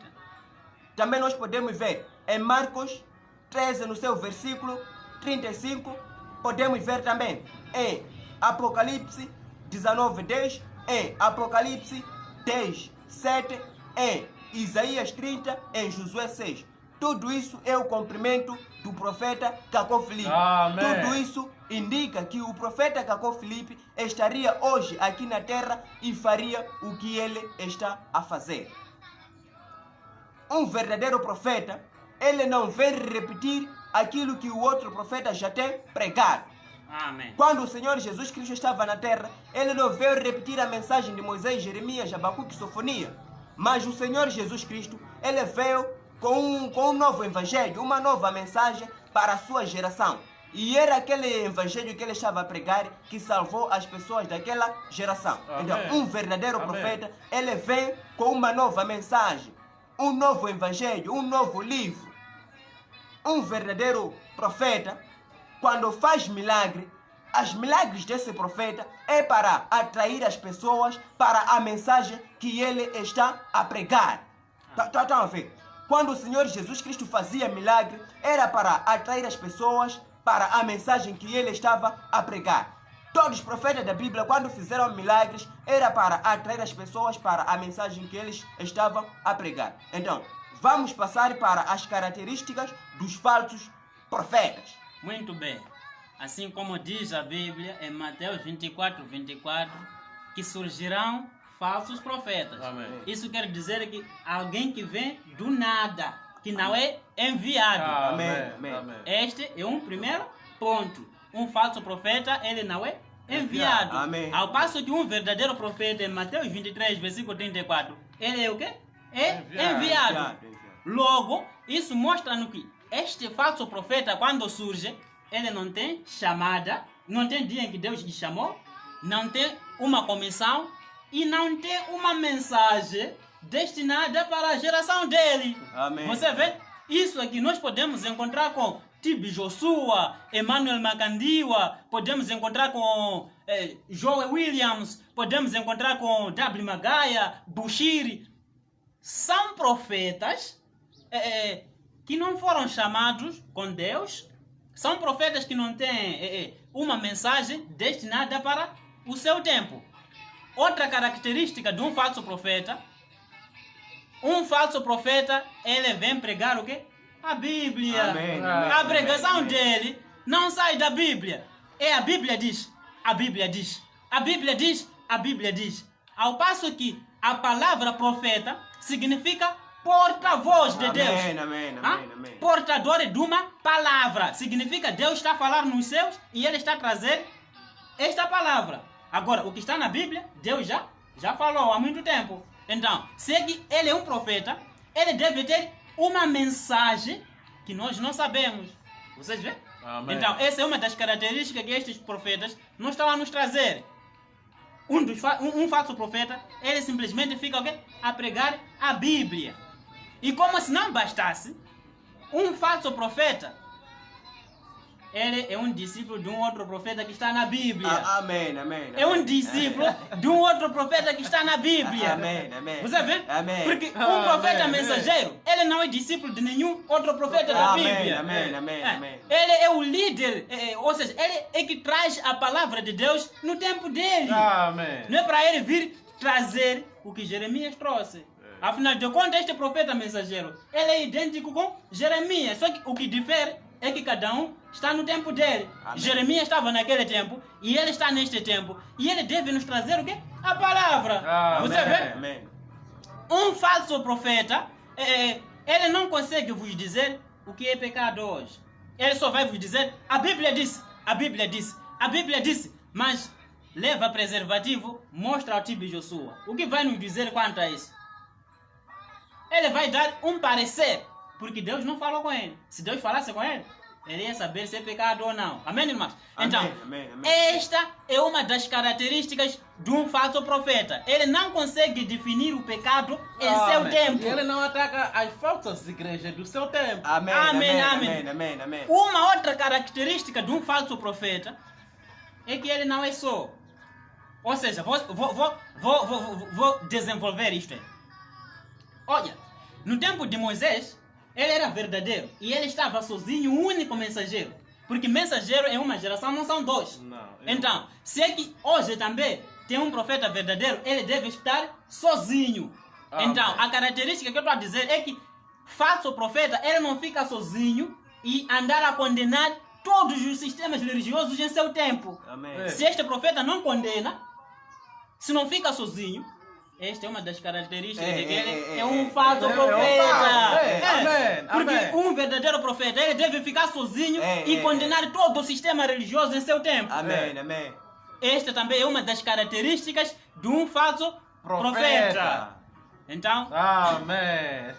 Speaker 2: Também nós podemos ver em Marcos 13, no seu versículo 35. Podemos ver também em Apocalipse 19, 10. Em Apocalipse 10, 7. Em Isaías 30. Em Josué 6. Tudo isso é o cumprimento do profeta Cacó Filipe.
Speaker 1: Amém.
Speaker 2: Tudo isso indica que o profeta Cacó Filipe estaria hoje aqui na terra e faria o que ele está a fazer. Um verdadeiro profeta, ele não vem repetir aquilo que o outro profeta já tem pregado.
Speaker 3: Amém.
Speaker 2: Quando o Senhor Jesus Cristo estava na terra, ele não veio repetir a mensagem de Moisés, Jeremias, Abacuque e Sofonia. Mas o Senhor Jesus Cristo, ele veio com um novo evangelho, uma nova mensagem para a sua geração. E era aquele evangelho que ele estava a pregar que salvou as pessoas daquela geração.
Speaker 1: Amém.
Speaker 2: Então, um verdadeiro
Speaker 1: Amém.
Speaker 2: profeta, ele vem com uma nova mensagem, um novo evangelho, um novo livro. Um verdadeiro profeta, quando faz milagre, os milagres desse profeta é para atrair as pessoas para a mensagem que ele está a pregar. Estão a ver? Quando o Senhor Jesus Cristo fazia milagre, era para atrair as pessoas para a mensagem que ele estava a pregar. Todos os profetas da Bíblia, quando fizeram milagres, era para atrair as pessoas para a mensagem que eles estavam a pregar. Então, vamos passar para as características dos falsos profetas.
Speaker 3: Muito bem. Assim como diz a Bíblia em Mateus 24, 24, que surgirão falsos profetas.
Speaker 1: Amém.
Speaker 3: Isso quer dizer que alguém que vem do nada, que não é enviado.
Speaker 2: Amém.
Speaker 1: Amém.
Speaker 3: Este é um primeiro ponto. Um falso profeta, ele não é enviado.
Speaker 2: Amém.
Speaker 3: Ao passo que um verdadeiro profeta, em Mateus 23, versículo 34, ele é o quê? É enviado. Logo, isso mostra-nos que este falso profeta, quando surge, ele não tem chamada, não tem dia em que Deus lhe chamou, não tem uma comissão e não tem uma mensagem destinada para a geração dele.
Speaker 2: Amém.
Speaker 3: Você vê? Isso aqui nós podemos encontrar com Tibi Joshua, Emmanuel Makandiwa, podemos encontrar com Joe Williams, podemos encontrar com W. Magaia, Bushiri. São profetas que não foram chamados com Deus, são profetas que não têm uma mensagem destinada para o seu tempo. Outra característica de um falso profeta, ele vem pregar o quê? A Bíblia.
Speaker 2: Amém,
Speaker 3: A pregação dele não sai da Bíblia. A Bíblia diz, a Bíblia diz, a Bíblia diz, a Bíblia diz. Ao passo que a palavra profeta significa porta-voz de Deus.
Speaker 2: Amém.
Speaker 3: Portador de uma palavra. Significa Deus está a falar nos céus e ele está a trazer esta palavra. Agora, o que está na Bíblia, Deus já falou há muito tempo. Então, se ele é um profeta, ele deve ter uma mensagem que nós não sabemos. Vocês veem?
Speaker 1: Amém.
Speaker 3: Então, essa é uma das características que estes profetas não estão a nos trazer. Um falso profeta, ele simplesmente fica o quê? A pregar a Bíblia. E como se não bastasse, um falso profeta, ele é um discípulo de um outro profeta que está na Bíblia.
Speaker 2: Amém.
Speaker 3: É um discípulo de um outro profeta que está na Bíblia.
Speaker 2: Amém.
Speaker 3: Você vê?
Speaker 2: Amém.
Speaker 3: Porque um profeta
Speaker 1: Amém.
Speaker 3: mensageiro, ele não é discípulo de nenhum outro profeta da Bíblia.
Speaker 2: Amém.
Speaker 3: Ele é o líder, ou seja, ele é que traz a palavra de Deus no tempo dele.
Speaker 1: Amém.
Speaker 3: Não é para ele vir trazer o que Jeremias trouxe. Afinal de contas, este profeta mensageiro, ele é idêntico com Jeremias. Só que o que difere é que cada um está no tempo dele.
Speaker 2: Amém.
Speaker 3: Jeremias estava naquele tempo e ele está neste tempo. E ele deve nos trazer o quê? A palavra.
Speaker 1: Amém.
Speaker 3: Você vê?
Speaker 2: Amém.
Speaker 3: Um falso profeta, ele não consegue vos dizer o que é pecado hoje. Ele só vai vos dizer, a Bíblia disse, a Bíblia disse, a Bíblia disse. Mas leva preservativo, mostra ao Tibi Joshua. O que vai nos dizer quanto a isso? Ele vai dar um parecer, porque Deus não falou com ele. Se Deus falasse com ele, ele ia saber se é pecado ou não. Amém, irmãos? Então,
Speaker 2: Amém.
Speaker 3: esta é uma das características de um falso profeta. Ele não consegue definir o pecado em seu
Speaker 1: Amém.
Speaker 3: tempo.
Speaker 1: E ele não ataca as falsas igrejas do seu tempo.
Speaker 2: Amém.
Speaker 3: Uma outra característica de um falso profeta é que ele não é só. Ou seja, vou desenvolver isto aí. Olha, no tempo de Moisés, ele era verdadeiro e ele estava sozinho, o único mensageiro. Porque mensageiro em uma geração não são dois. Então, se é que hoje também tem um profeta verdadeiro, ele deve estar sozinho. Então, a característica que eu estou a dizer é que falso profeta, ele não fica sozinho e andar a condenar todos os sistemas religiosos em seu tempo.
Speaker 2: Amém.
Speaker 3: Se este profeta não condena, se não fica sozinho, esta é uma das características de que ele é um falso profeta. Porque um verdadeiro profeta, ele deve ficar sozinho e condenar todo o sistema religioso em seu tempo.
Speaker 2: Amém.
Speaker 3: Esta também é uma das características de um falso profeta. Então,
Speaker 1: Amém.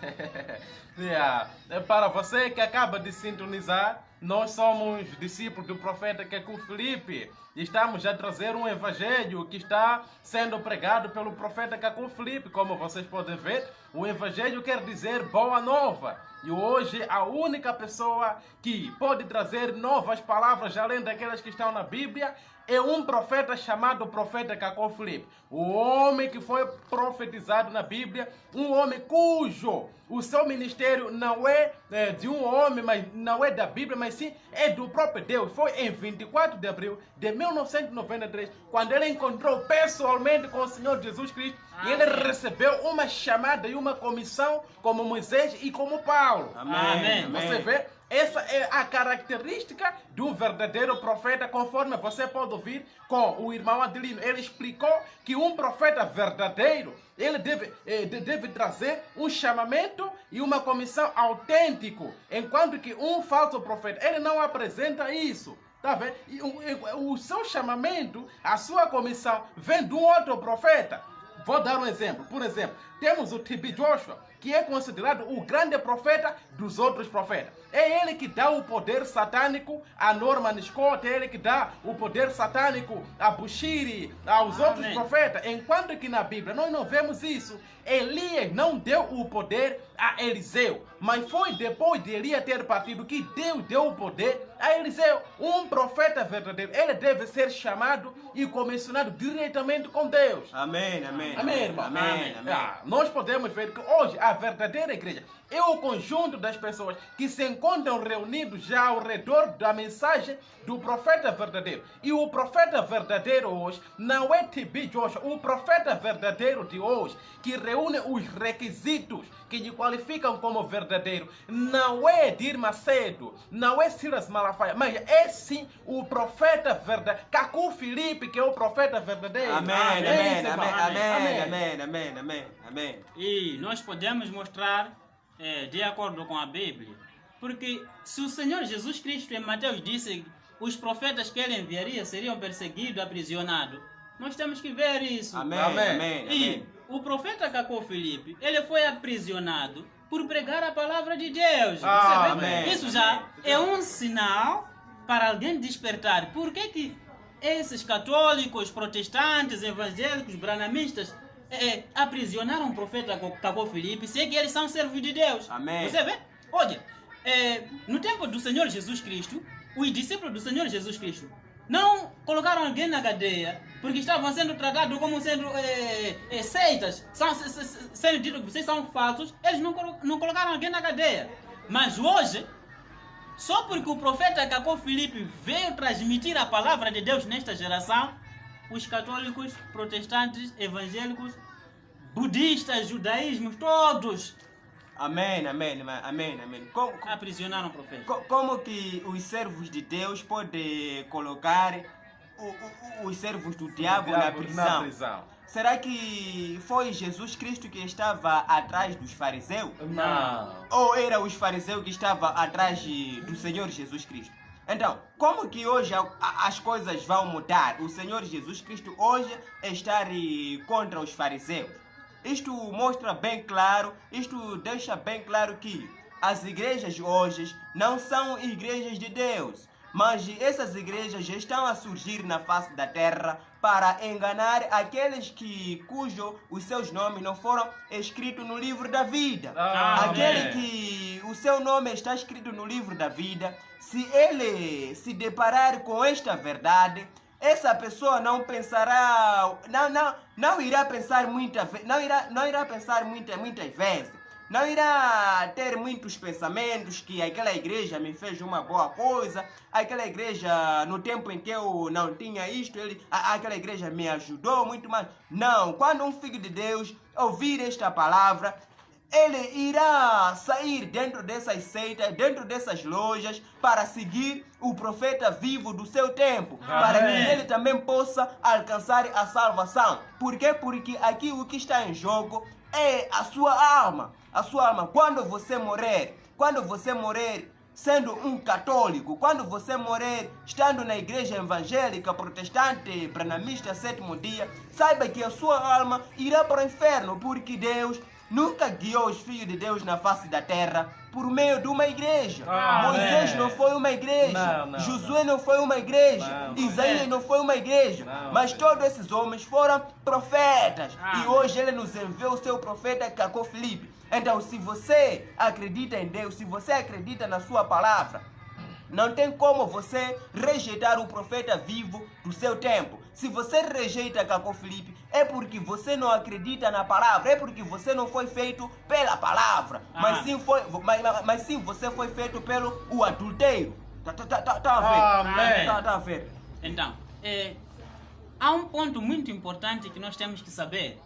Speaker 1: Para você que acaba de sintonizar, nós somos discípulos do profeta Keku Filipe. Estamos a trazer um evangelho que está sendo pregado pelo profeta Keku Filipe. Como vocês podem ver, o evangelho quer dizer boa nova. E hoje a única pessoa que pode trazer novas palavras além daquelas que estão na Bíblia é um profeta chamado profeta Keku Filipe. O homem que foi profetizado na Bíblia, um homem cujo o seu ministério não é de um homem, mas não é da Bíblia, mas sim é do próprio Deus. Foi em 24 de abril de 1993, quando ele encontrou pessoalmente com o Senhor Jesus Cristo. E ele recebeu uma chamada e uma comissão como Moisés e como Paulo.
Speaker 3: Amém.
Speaker 1: Você vê? Essa é a característica do verdadeiro profeta, conforme você pode ouvir com o irmão Adelino. Ele explicou que um profeta verdadeiro, ele deve trazer um chamamento e uma comissão autêntico, enquanto que um falso profeta, ele não apresenta isso. Tá vendo? E o seu chamamento, a sua comissão, vem de um outro profeta. Vou dar um exemplo. Por exemplo, temos o Tibi Joshua. que é considerado o grande profeta dos outros profetas. É ele que dá o poder satânico a Norman Scott, é ele que dá o poder satânico a Bushiri, aos outros profetas. Enquanto que na Bíblia nós não vemos isso. Elias não deu o poder a Eliseu, mas foi depois de Elias ter partido que Deus deu o poder a Eliseu. Um profeta verdadeiro, ele deve ser chamado e comissionado diretamente com Deus.
Speaker 2: Amém, amém.
Speaker 1: Amém, irmão.
Speaker 2: Amém, amém.
Speaker 1: Nós podemos ver que hoje a verdadeira igreja é o conjunto das pessoas que se encontram reunidos já ao redor da mensagem do profeta verdadeiro. E o profeta verdadeiro hoje não é T.B. Joshua. O profeta verdadeiro de hoje, que reúne os requisitos que lhe qualificam como verdadeiro, não é Edir Macedo, não é Silas Malafaia, mas é sim o profeta verdadeiro, Cacu Filipe, que é o profeta verdadeiro.
Speaker 2: Amém, amém, amém, amém, amém, amém, amém.
Speaker 3: E nós podemos mostrar de acordo com a Bíblia, porque se o Senhor Jesus Cristo em Mateus disse os profetas que ele enviaria seriam perseguidos, aprisionados, nós temos que ver isso.
Speaker 2: Amém, amém,
Speaker 3: E
Speaker 2: amém.
Speaker 3: o profeta Caco Filipe, ele foi aprisionado por pregar a palavra de Deus. Você vê?
Speaker 2: Amém.
Speaker 3: Isso já é um sinal para alguém despertar. Por que esses católicos, protestantes, evangélicos, branamistas aprisionaram o profeta Caco Filipe, se é que eles são servos de Deus?
Speaker 2: Amém.
Speaker 3: Você vê? Olha, no tempo do Senhor Jesus Cristo, os discípulos do Senhor Jesus Cristo não colocaram alguém na cadeia porque estavam sendo tratados como sendo seitas, sendo dito que vocês são falsos. Eles não colocaram alguém na cadeia. Mas hoje, só porque o profeta Caco Filipe veio transmitir a palavra de Deus nesta geração, os católicos, protestantes, evangélicos, budistas, judaísmos, todos
Speaker 2: Amém, amém, amém, amém.
Speaker 3: aprisionaram o profeta.
Speaker 2: Como que os servos de Deus podem colocar os servos do diabo na prisão? Será que foi Jesus Cristo que estava atrás dos fariseus?
Speaker 1: Não.
Speaker 2: Ou era os fariseus que estavam atrás do Senhor Jesus Cristo? Então, como que hoje as coisas vão mudar? O Senhor Jesus Cristo hoje está contra os fariseus. Isto mostra bem claro, isto deixa bem claro que as igrejas hoje não são igrejas de Deus, mas essas igrejas estão a surgir na face da terra para enganar aqueles cujos os seus nomes não foram escritos no livro da vida. Aquele que o seu nome está escrito no livro da vida, se ele se deparar com esta verdade, essa pessoa não pensará, não irá pensar muitas vezes, não irá pensar muitas vezes, não irá ter muitos pensamentos que aquela igreja me fez uma boa coisa, aquela igreja no tempo em que eu não tinha isto, aquela igreja me ajudou muito mais. Não, quando um filho de Deus ouvir esta palavra, ele irá sair dentro dessas seitas, dentro dessas lojas, para seguir o profeta vivo do seu tempo, para que ele também possa alcançar a salvação. Por quê? Porque aqui o que está em jogo é a sua alma. A sua alma, quando você morrer sendo um católico, quando você morrer estando na igreja evangélica, protestante, branamista, sétimo dia, saiba que a sua alma irá para o inferno, porque Deus nunca guiou os filhos de Deus na face da terra por meio de uma igreja. Moisés não foi uma igreja. Josué não foi uma igreja. Isaías não foi uma igreja. Mas todos esses homens foram profetas. E hoje ele nos enviou o seu profeta Caco Filipe. Então, se você acredita em Deus, se você acredita na sua palavra, não tem como você rejeitar o profeta vivo do seu tempo. Se você rejeita Caco Filipe, é porque você não acredita na palavra, é porque você não foi feito pela palavra, mas sim você foi feito pelo o adultério. Tá a ver?
Speaker 3: Então, há um ponto muito importante que nós temos que saber.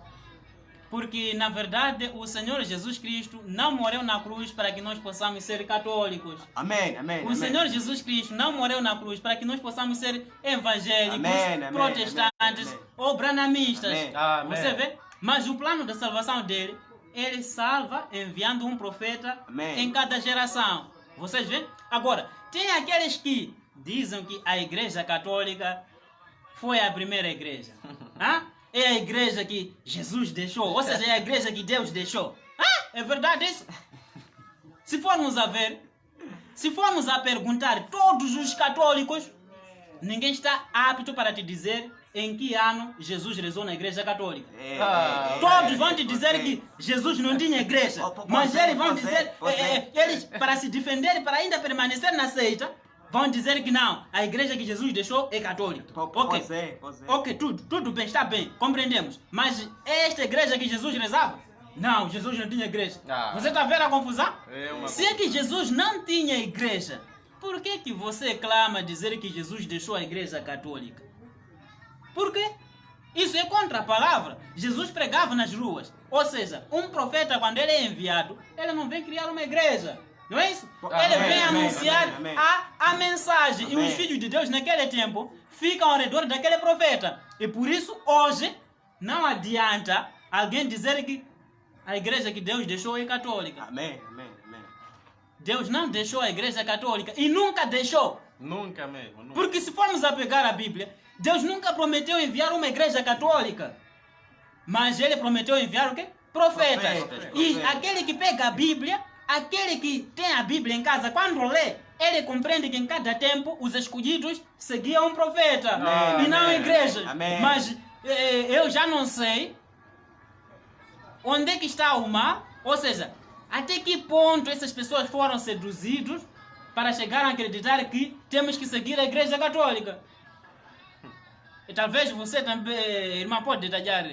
Speaker 3: Porque, na verdade, o Senhor Jesus Cristo não morreu na cruz para que nós possamos ser católicos.
Speaker 2: Amém, amém.
Speaker 3: O Senhor Jesus Cristo não morreu na cruz para que nós possamos ser evangélicos, protestantes ou branamistas. Você vê? Mas o plano da salvação dele, ele salva enviando um profeta em cada geração. Vocês veem? Agora, tem aqueles que dizem que a igreja católica foi a primeira igreja. É a igreja que Jesus deixou, ou seja, é a igreja que Deus deixou. É verdade isso? Se formos a ver, se formos a perguntar todos os católicos, ninguém está apto para te dizer em que ano Jesus rezou na Igreja Católica. Todos vão te dizer que Jesus não tinha igreja, mas eles vão dizer, eles para se defender, para ainda permanecer na seita, vão dizer que não, a igreja que Jesus deixou é católica. Ok, tudo bem, está bem, compreendemos. Mas esta igreja que Jesus rezava? Não, Jesus não tinha igreja. Você está vendo a confusão? Se é que Jesus não tinha igreja, por que você clama dizer que Jesus deixou a igreja católica? Por quê? Isso é contra a palavra. Jesus pregava nas ruas. Ou seja, um profeta, quando ele é enviado, ele não vem criar uma igreja. Não é isso? Ele vem anunciar a mensagem. E os filhos de Deus, naquele tempo, ficam ao redor daquele profeta. E por isso, hoje, não adianta alguém dizer que a igreja que Deus deixou é católica.
Speaker 2: Amém.
Speaker 3: Deus não deixou a igreja católica. E nunca deixou.
Speaker 1: Nunca mesmo. Nunca.
Speaker 3: Porque se formos a pegar a Bíblia, Deus nunca prometeu enviar uma igreja católica. Mas ele prometeu enviar o quê? Profetas. E aquele que pega a Bíblia, aquele que tem a Bíblia em casa, quando lê, ele compreende que em cada tempo os escolhidos seguiam um profeta. E não a igreja. Mas eu já não sei onde é que está o mal. Ou seja, até que ponto essas pessoas foram seduzidos para chegar a acreditar que temos que seguir a igreja católica. E talvez você também, irmã, pode detalhar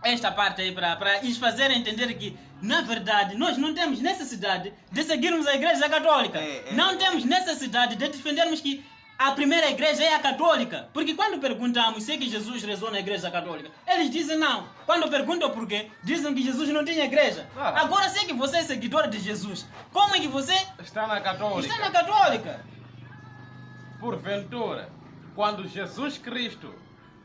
Speaker 3: esta parte aí para lhes fazer entender que, na verdade, nós não temos necessidade de seguirmos a igreja católica. Não temos necessidade de defendermos que a primeira igreja é a católica. Porque quando perguntamos se é que Jesus rezou na igreja católica, eles dizem não. Quando perguntam por quê, dizem que Jesus não tinha igreja. Agora, se é que você é seguidor de Jesus, como é que você
Speaker 1: está na católica?
Speaker 3: Está na católica.
Speaker 1: Porventura, quando Jesus Cristo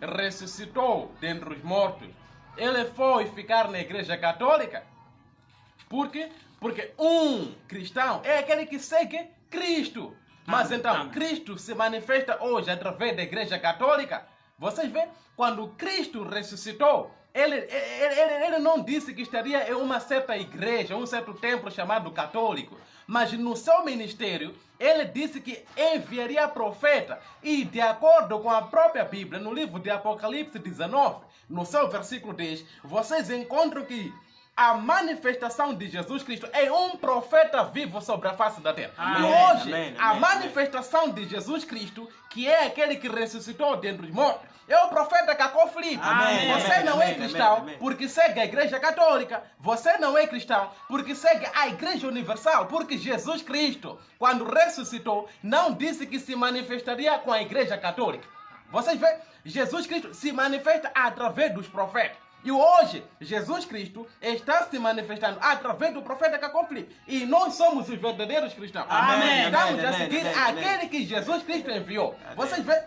Speaker 1: ressuscitou dentre os mortos, ele foi ficar na igreja católica? Por quê? Porque um cristão é aquele que segue Cristo. Mas então, Cristo se manifesta hoje através da igreja católica. Vocês veem, quando Cristo ressuscitou, ele não disse que estaria em uma certa igreja, um certo templo chamado católico. Mas no seu ministério, ele disse que enviaria profeta. E de acordo com a própria Bíblia, no livro de Apocalipse 19, no seu versículo 10, vocês encontram que a manifestação de Jesus Cristo é um profeta vivo sobre a face da terra. E hoje, a manifestação de Jesus Cristo, que é aquele que ressuscitou dentre os mortos, é o profeta Cacó Filipe. Você não é cristão porque segue a igreja católica. Você não é cristão porque segue a igreja universal. Porque Jesus Cristo, quando ressuscitou, não disse que se manifestaria com a igreja católica. Vocês veem? Jesus Cristo se manifesta através dos profetas. E hoje, Jesus Cristo está se manifestando através do profeta Cacó Filipe. E nós somos os verdadeiros cristãos. Estamos a seguir aquele que Jesus Cristo enviou. Vocês veem?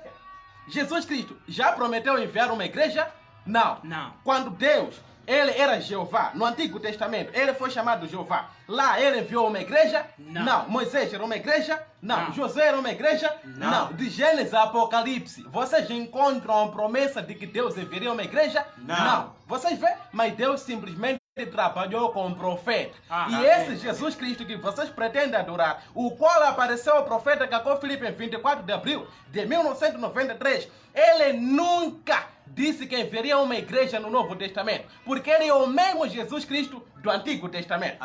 Speaker 1: Jesus Cristo já prometeu enviar uma igreja? Não. Quando Deus, ele era Jeová, no Antigo Testamento, ele foi chamado Jeová. Lá ele enviou uma igreja? Não. Moisés era uma igreja? Não. Josué era uma igreja? Não. De Gênesis a Apocalipse, vocês encontram a promessa de que Deus enviaria uma igreja? Não. Vocês veem? Mas Deus simplesmente trabalhou com um profeta. E esse Jesus Cristo que vocês pretendem adorar, o qual apareceu ao profeta Cacó Filipe em 24 de abril de 1993, ele nunca disse que enviaria uma igreja no Novo Testamento, porque ele é o mesmo Jesus Cristo do Antigo Testamento.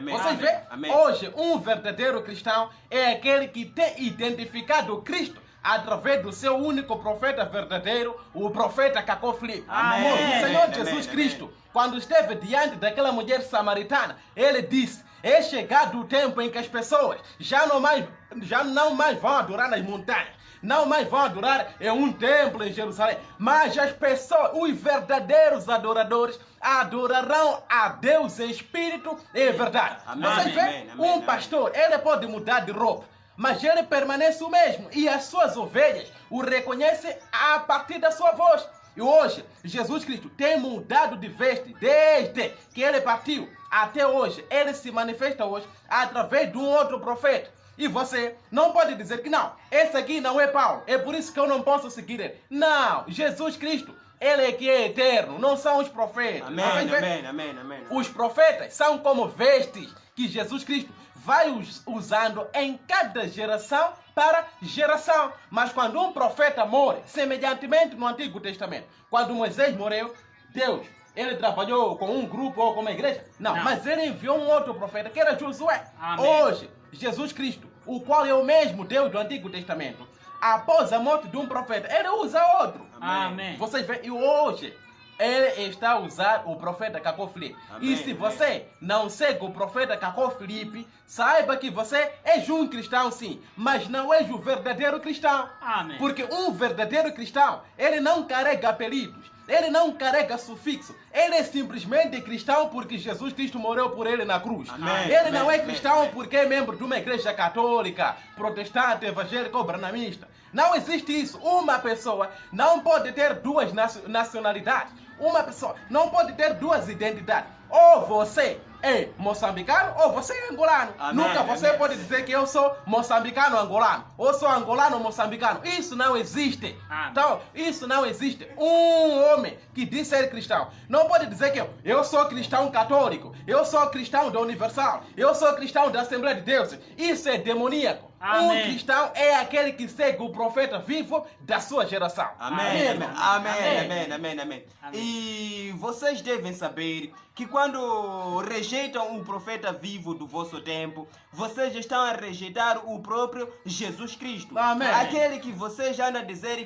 Speaker 1: Vocês veem? Hoje, um verdadeiro cristão é aquele que tem identificado Cristo através do seu único profeta verdadeiro, o profeta Cacó Filipe. O Senhor Jesus Cristo, quando esteve diante daquela mulher samaritana, ele disse: é chegado o tempo em que as pessoas já não mais vão adorar nas montanhas, não mais vão adorar em um templo em Jerusalém, mas as pessoas, os verdadeiros adoradores, adorarão a Deus em espírito e verdade. Vocês veem? Um pastor, ele pode mudar de roupa, mas ele permanece o mesmo, e as suas ovelhas o reconhecem a partir da sua voz. E hoje, Jesus Cristo tem mudado de veste desde que ele partiu até hoje. Ele se manifesta hoje através de um outro profeta. E você não pode dizer que não, esse aqui não é Paulo, é por isso que eu não posso seguir ele. Não, Jesus Cristo Ele é que é eterno, não são os profetas.
Speaker 2: Amém,
Speaker 1: Vocês veem?
Speaker 2: amém, amém, amém.
Speaker 1: Os profetas são como vestes que Jesus Cristo vai usando em cada geração para geração. Mas quando um profeta morre, semelhantemente no Antigo Testamento, quando Moisés morreu, Deus, ele trabalhou com um grupo ou com uma igreja? Não, mas ele enviou um outro profeta, que era Josué.
Speaker 3: Amém.
Speaker 1: Hoje, Jesus Cristo, o qual é o mesmo Deus do Antigo Testamento, após a morte de um profeta, ele usa outro.
Speaker 3: Amém.
Speaker 1: Vocês veem, e hoje ele está a usar o profeta Cacó Filipe.
Speaker 2: Amém,
Speaker 1: E se você não segue o profeta Cacó Filipe, saiba que você é um cristão sim, mas não é o verdadeiro cristão.
Speaker 3: Amém.
Speaker 1: Porque um verdadeiro cristão, ele não carrega apelidos, ele não carrega sufixo, ele é simplesmente cristão porque Jesus Cristo morreu por ele na cruz.
Speaker 2: Amém,
Speaker 1: Ele não
Speaker 2: amém,
Speaker 1: é cristão
Speaker 2: amém.
Speaker 1: porque é membro de uma igreja católica, protestante, evangélica ou branamista. Não existe isso. Uma pessoa não pode ter duas nacionalidades. Uma pessoa não pode ter duas identidades. Ou você é moçambicano ou você é angolano.
Speaker 2: Amém,
Speaker 1: Nunca você
Speaker 2: amém.
Speaker 1: pode dizer que eu sou moçambicano angolano. Ou sou angolano moçambicano. Isso não existe.
Speaker 3: Amém.
Speaker 1: Então, isso não existe. Um homem que diz ser cristão não pode dizer que eu sou cristão católico, eu sou cristão da Universal, eu sou cristão da Assembleia de Deus. Isso é demoníaco.
Speaker 3: Amém.
Speaker 1: Um cristão é aquele que segue o profeta vivo da sua geração.
Speaker 2: Amém,
Speaker 1: Amém.
Speaker 2: amém, amém, amém, amém.
Speaker 3: Amém.
Speaker 2: E vocês devem saber que quando rejeitam o profeta vivo do vosso tempo, vocês estão a rejeitar o próprio Jesus Cristo.
Speaker 1: Amém.
Speaker 2: Aquele que vocês andam a dizer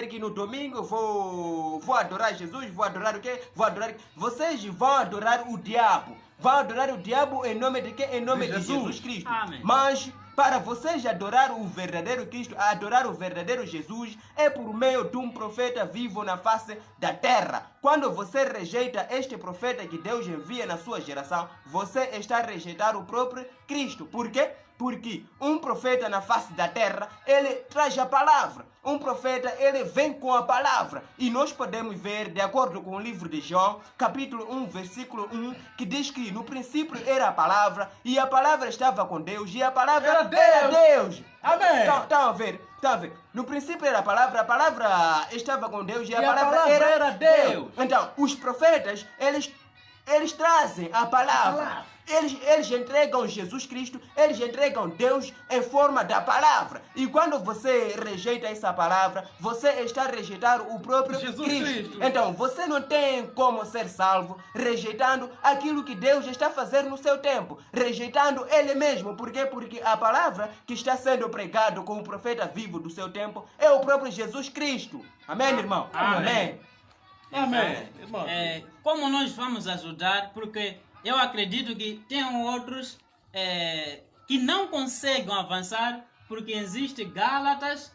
Speaker 2: que no domingo vou adorar Jesus, vou adorar o quê? Vocês vão adorar o diabo. Vão adorar o diabo em nome de quê? Em nome de Jesus Cristo.
Speaker 3: Amém.
Speaker 2: Mas para vocês adorar o verdadeiro Cristo, adorar o verdadeiro Jesus, é por meio de um profeta vivo na face da terra. Quando você rejeita este profeta que Deus envia na sua geração, você está a rejeitar o próprio Cristo. Por quê? Porque um profeta na face da terra, ele traz a palavra. Um profeta, ele vem com a palavra. E nós podemos ver, de acordo com o livro de João, capítulo 1, versículo 1, que diz que no princípio era a palavra, e a palavra estava com Deus, e a palavra
Speaker 1: Era
Speaker 2: era Deus.
Speaker 1: Amém.
Speaker 2: Estão a ver? No princípio era a palavra estava com Deus, e a palavra
Speaker 1: era Deus.
Speaker 2: Então, os profetas, eles trazem a palavra. Eles entregam Jesus Cristo, eles entregam Deus em forma da palavra. E quando você rejeita essa palavra, você está a rejeitar o próprio
Speaker 1: Jesus Cristo.
Speaker 2: Então, você não tem como ser salvo rejeitando aquilo que Deus está fazendo no seu tempo, rejeitando Ele mesmo. Por quê? Porque a palavra que está sendo pregada com o profeta vivo do seu tempo é o próprio Jesus Cristo. Amém, irmão?
Speaker 3: Amém.
Speaker 1: Amém. Irmão.
Speaker 3: Como nós vamos ajudar? Porque eu acredito que tem outros que não conseguem avançar porque existe Gálatas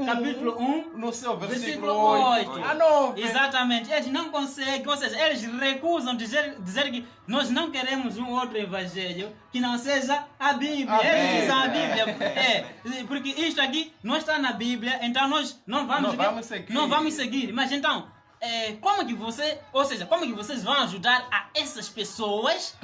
Speaker 3: capítulo 1
Speaker 1: no seu
Speaker 3: versículo
Speaker 1: versículo 8.
Speaker 3: 8.
Speaker 1: A 9.
Speaker 3: Exatamente, eles não conseguem, ou seja, eles recusam dizer que nós não queremos um outro evangelho que não seja a Bíblia. Eles dizem a Bíblia. Porque isto aqui não está na Bíblia, então nós não vamos seguir. Mas então, como que vocês vão ajudar a essas pessoas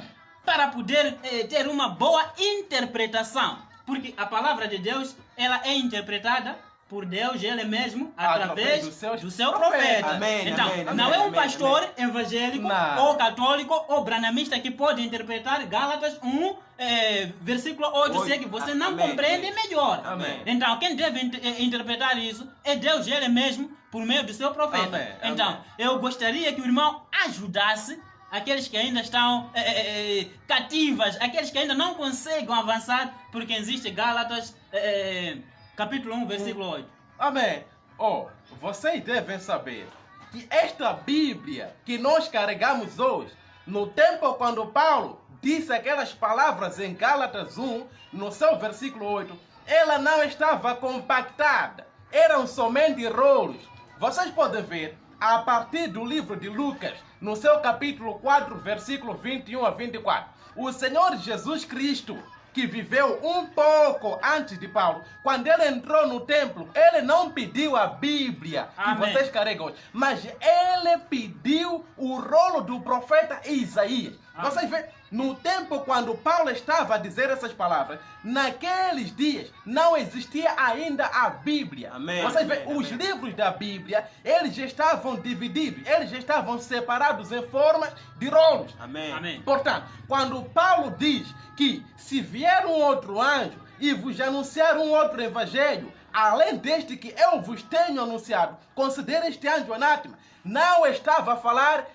Speaker 3: para poder ter uma boa interpretação? Porque a palavra de Deus, ela é interpretada por Deus, Ele mesmo, através do seu profeta.
Speaker 2: Amém,
Speaker 3: então,
Speaker 2: amém,
Speaker 3: não
Speaker 2: amém,
Speaker 3: é um
Speaker 2: amém,
Speaker 3: pastor
Speaker 2: amém.
Speaker 3: evangélico,
Speaker 1: Não.
Speaker 3: ou católico, ou branamista que pode interpretar Gálatas 1, versículo 8, se é que você não
Speaker 2: Amém,
Speaker 3: compreende
Speaker 2: amém.
Speaker 3: melhor.
Speaker 2: Amém.
Speaker 3: Então, quem deve interpretar isso é Deus, Ele mesmo, por meio do seu profeta.
Speaker 1: Amém,
Speaker 3: Então,
Speaker 1: amém.
Speaker 3: eu gostaria que o irmão ajudasse aqueles que ainda estão cativas, aqueles que ainda não conseguem avançar, porque existe Gálatas capítulo 1, versículo 8.
Speaker 1: Amém. Vocês devem saber que esta Bíblia que nós carregamos hoje, no tempo quando Paulo disse aquelas palavras em Gálatas 1, no seu versículo 8, ela não estava compactada, eram somente rolos. Vocês podem ver a partir do livro de Lucas, no seu capítulo 4, versículo 21 a 24. O Senhor Jesus Cristo, que viveu um pouco antes de Paulo, quando ele entrou no templo, ele não pediu a Bíblia que
Speaker 3: Amém.
Speaker 1: vocês carregam hoje, mas ele pediu o rolo do profeta Isaías.
Speaker 3: Amém.
Speaker 1: Vocês veem, no tempo quando Paulo estava a dizer essas palavras, naqueles dias não existia ainda a Bíblia.
Speaker 2: Amém.
Speaker 1: Vocês veem,
Speaker 2: Amém.
Speaker 1: os livros da Bíblia, eles já estavam divididos, eles já estavam separados em formas de rolos.
Speaker 2: Amém.
Speaker 3: Amém.
Speaker 1: Portanto, quando Paulo diz que se vier um outro anjo e vos anunciar um outro evangelho, além deste que eu vos tenho anunciado, considere este anjo anátema, não estava a falar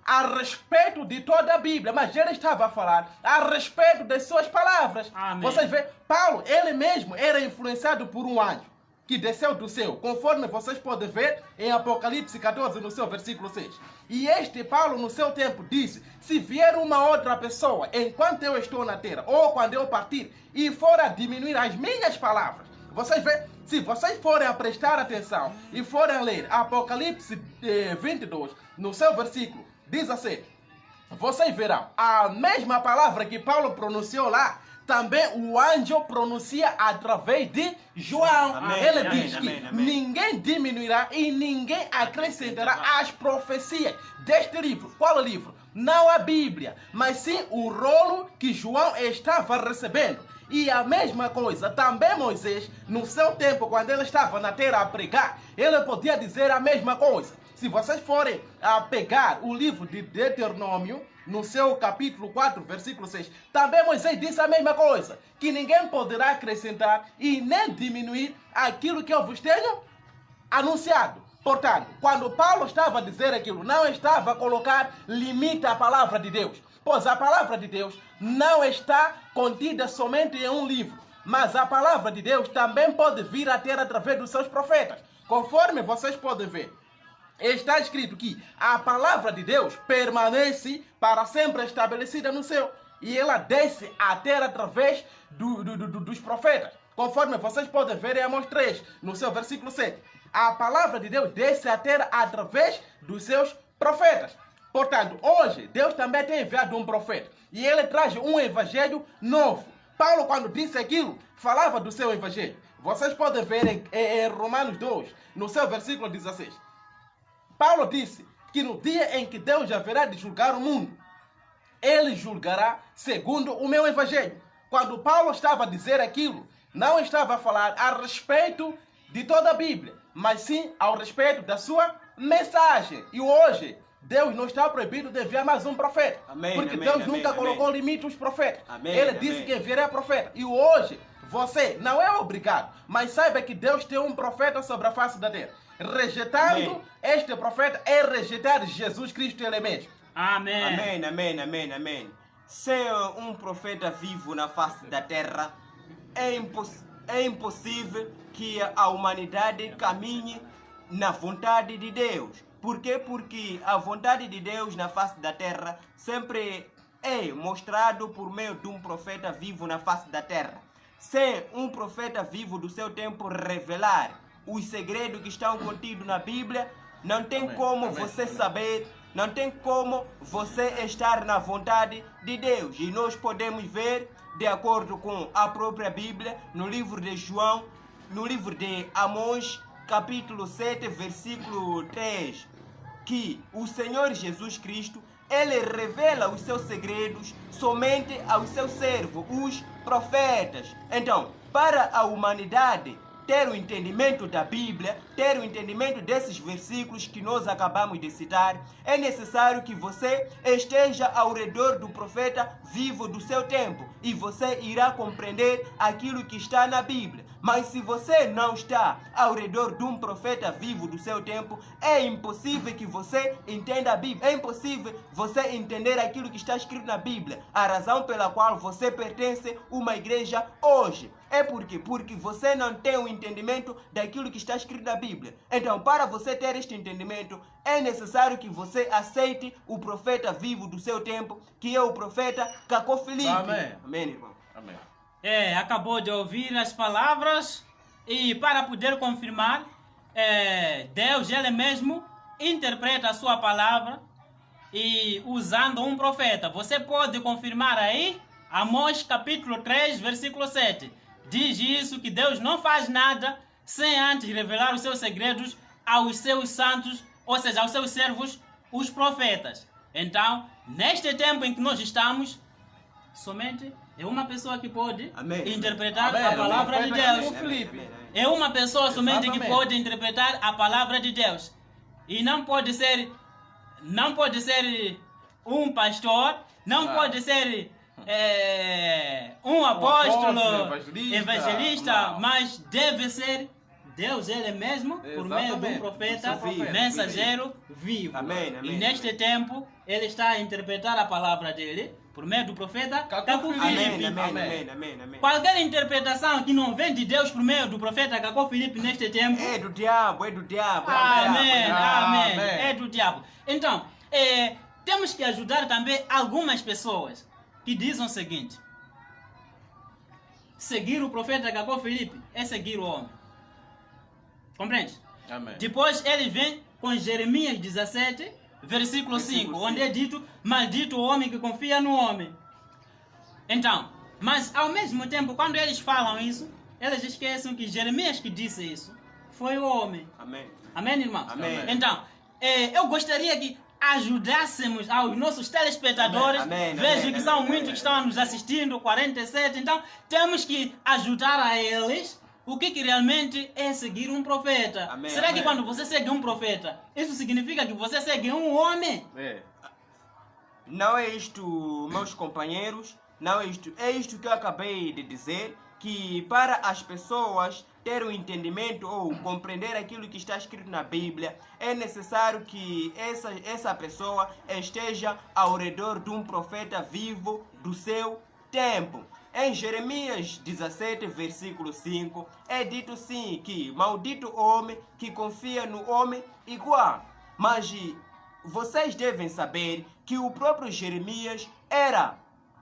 Speaker 1: a respeito de toda a Bíblia, mas ele estava a falar a respeito das suas palavras.
Speaker 3: Amém.
Speaker 1: Vocês veem, Paulo, ele mesmo era influenciado por um anjo que desceu do céu, conforme vocês podem ver em Apocalipse 14, no seu versículo 6. E este Paulo, no seu tempo, disse, se vier uma outra pessoa, enquanto eu estou na terra, ou quando eu partir, e for a diminuir as minhas palavras, vocês veem, se vocês forem a prestar atenção e forem a ler Apocalipse 22, no seu versículo 17, vocês verão a mesma palavra que Paulo pronunciou lá, também o anjo pronuncia através de João.
Speaker 2: Amém,
Speaker 1: Ele
Speaker 2: amém,
Speaker 1: diz
Speaker 2: amém,
Speaker 1: que
Speaker 2: amém.
Speaker 1: ninguém diminuirá e ninguém acrescentará as profecias deste livro. Qual livro? Não a Bíblia, mas sim o rolo que João estava recebendo. E a mesma coisa, também Moisés, no seu tempo, quando ele estava na terra a pregar, ele podia dizer a mesma coisa. Se vocês forem a pegar o livro de Deuteronômio, no seu capítulo 4, versículo 6, também Moisés disse a mesma coisa, que ninguém poderá acrescentar e nem diminuir aquilo que eu vos tenho anunciado. Portanto, quando Paulo estava a dizer aquilo, não estava a colocar limite à palavra de Deus, pois a palavra de Deus não está contida somente em um livro, mas a palavra de Deus também pode vir a ter através dos seus profetas. Conforme vocês podem ver, está escrito que a palavra de Deus permanece para sempre estabelecida no céu. E ela desce a terra através dos profetas. Conforme vocês podem ver em Amós 3, no seu versículo 7. A palavra de Deus desce a terra através dos seus profetas. Portanto, hoje, Deus também tem enviado um profeta. E ele traz um evangelho novo. Paulo, quando disse aquilo, falava do seu evangelho. Vocês podem ver em Romanos 2, no seu versículo 16. Paulo disse que no dia em que Deus haverá de julgar o mundo, ele julgará segundo o meu evangelho. Quando Paulo estava a dizer aquilo, não estava a falar a respeito de toda a Bíblia, mas sim ao respeito da sua mensagem. E hoje, Deus não está proibido de enviar mais um profeta.
Speaker 2: Amém,
Speaker 1: porque
Speaker 2: amém,
Speaker 1: Deus
Speaker 2: amém,
Speaker 1: nunca
Speaker 2: amém.
Speaker 1: colocou limite aos profetas.
Speaker 2: Amém,
Speaker 1: ele
Speaker 2: amém.
Speaker 1: disse que enviaria profeta. E hoje, você não é obrigado, mas saiba que Deus tem um profeta sobre a face da terra. Rejeitando
Speaker 2: Amém.
Speaker 1: este profeta é rejeitar Jesus Cristo ele mesmo.
Speaker 3: Amém.
Speaker 2: Amém, amém, amém, amém. Ser um profeta vivo na face da terra é impossível que a humanidade caminhe na vontade de Deus. Por quê? Porque a vontade de Deus na face da terra sempre é mostrado por meio de um profeta vivo na face da terra. Sem um profeta vivo do seu tempo revelar os segredos que estão contidos na Bíblia, não tem
Speaker 1: Amém,
Speaker 2: como
Speaker 1: amém,
Speaker 2: você
Speaker 1: amém.
Speaker 2: saber, não tem como você estar na vontade de Deus. E nós podemos ver, de acordo com a própria Bíblia, no livro de João, no livro de Amós, capítulo 7, versículo 3, que o Senhor Jesus Cristo, ele revela os seus segredos somente aos seus servos, os profetas. Então, para a humanidade ter o entendimento da Bíblia, ter o entendimento desses versículos que nós acabamos de citar, é necessário que você esteja ao redor do profeta vivo do seu tempo e você irá compreender aquilo que está na Bíblia. Mas se você não está ao redor de um profeta vivo do seu tempo, é impossível que você entenda a Bíblia. É impossível você entender aquilo que está escrito na Bíblia. A razão pela qual você pertence a uma igreja hoje é porque você não tem o entendimento daquilo que está escrito na Bíblia. Então, para você ter este entendimento, é necessário que você aceite o profeta vivo do seu tempo, que é o profeta Cacó Filipe.
Speaker 1: Amém.
Speaker 2: Amém, irmão.
Speaker 1: Amém.
Speaker 3: Acabou de ouvir as palavras e para poder confirmar, Deus ele mesmo interpreta a sua palavra e usando um profeta. Você pode confirmar aí, Amós capítulo 3, versículo 7. Diz isso, que Deus não faz nada sem antes revelar os seus segredos aos seus santos, ou seja, aos seus servos, os profetas. Então, neste tempo em que nós estamos, somente é uma pessoa que pode
Speaker 2: Amém.
Speaker 3: interpretar
Speaker 1: Amém.
Speaker 3: a palavra de
Speaker 1: Profeta
Speaker 3: Deus.
Speaker 1: como Filipe.
Speaker 3: É uma pessoa somente que
Speaker 1: Exatamente.
Speaker 3: pode interpretar a palavra de Deus. E não pode ser um pastor, não
Speaker 1: Ah.
Speaker 3: pode ser um apóstolo,
Speaker 1: evangelista.
Speaker 3: evangelista,
Speaker 1: Não.
Speaker 3: mas deve ser Deus Ele mesmo, por meio de um
Speaker 1: Exatamente.
Speaker 3: profeta,
Speaker 1: Do seu profeta.
Speaker 3: mensageiro vivo.
Speaker 2: Amém,
Speaker 3: E
Speaker 2: amém,
Speaker 3: neste
Speaker 2: amém.
Speaker 3: tempo, Ele está a interpretar a palavra dele, por meio do profeta Caco
Speaker 1: Filipe.
Speaker 3: Filipe.
Speaker 2: Amém, amém,
Speaker 1: Amém.
Speaker 2: amém, amém, amém.
Speaker 3: Qualquer interpretação que não vem de Deus por meio do profeta Caco Filipe neste tempo,
Speaker 2: É do diabo, é do diabo. é do
Speaker 3: amém,
Speaker 2: diabo.
Speaker 3: amém,
Speaker 1: Amém.
Speaker 3: é do diabo. Então, temos que ajudar também algumas pessoas que dizem o seguinte: seguir o profeta Caco Filipe é seguir o homem. Compreende?
Speaker 1: Amém.
Speaker 3: Depois ele vem com Jeremias 17, versículo 5, onde é dito: maldito o homem que confia no homem. Então, mas ao mesmo tempo, quando eles falam isso, eles esquecem que Jeremias que disse isso foi o homem.
Speaker 2: Amém.
Speaker 3: Amém, irmão?
Speaker 2: Amém.
Speaker 3: Então, eu gostaria que ajudássemos aos nossos telespectadores.
Speaker 2: Amém,
Speaker 3: Vejo
Speaker 2: amém,
Speaker 3: que são
Speaker 2: amém,
Speaker 3: muitos
Speaker 2: amém.
Speaker 3: que estão nos assistindo, 47. Então, temos que ajudar a eles. O que realmente é seguir um profeta?
Speaker 2: Amém,
Speaker 3: Será que
Speaker 2: amém.
Speaker 3: quando você segue um profeta, isso significa que você segue um homem?
Speaker 2: Não é isto, meus companheiros, não é isto. É isto que eu acabei de dizer, que para as pessoas ter um entendimento ou compreender aquilo que está escrito na Bíblia, é necessário que essa pessoa esteja ao redor de um profeta vivo do seu tempo. Em Jeremias 17, versículo 5, é dito sim que maldito o homem que confia no homem igual. Mas vocês devem saber que o próprio Jeremias era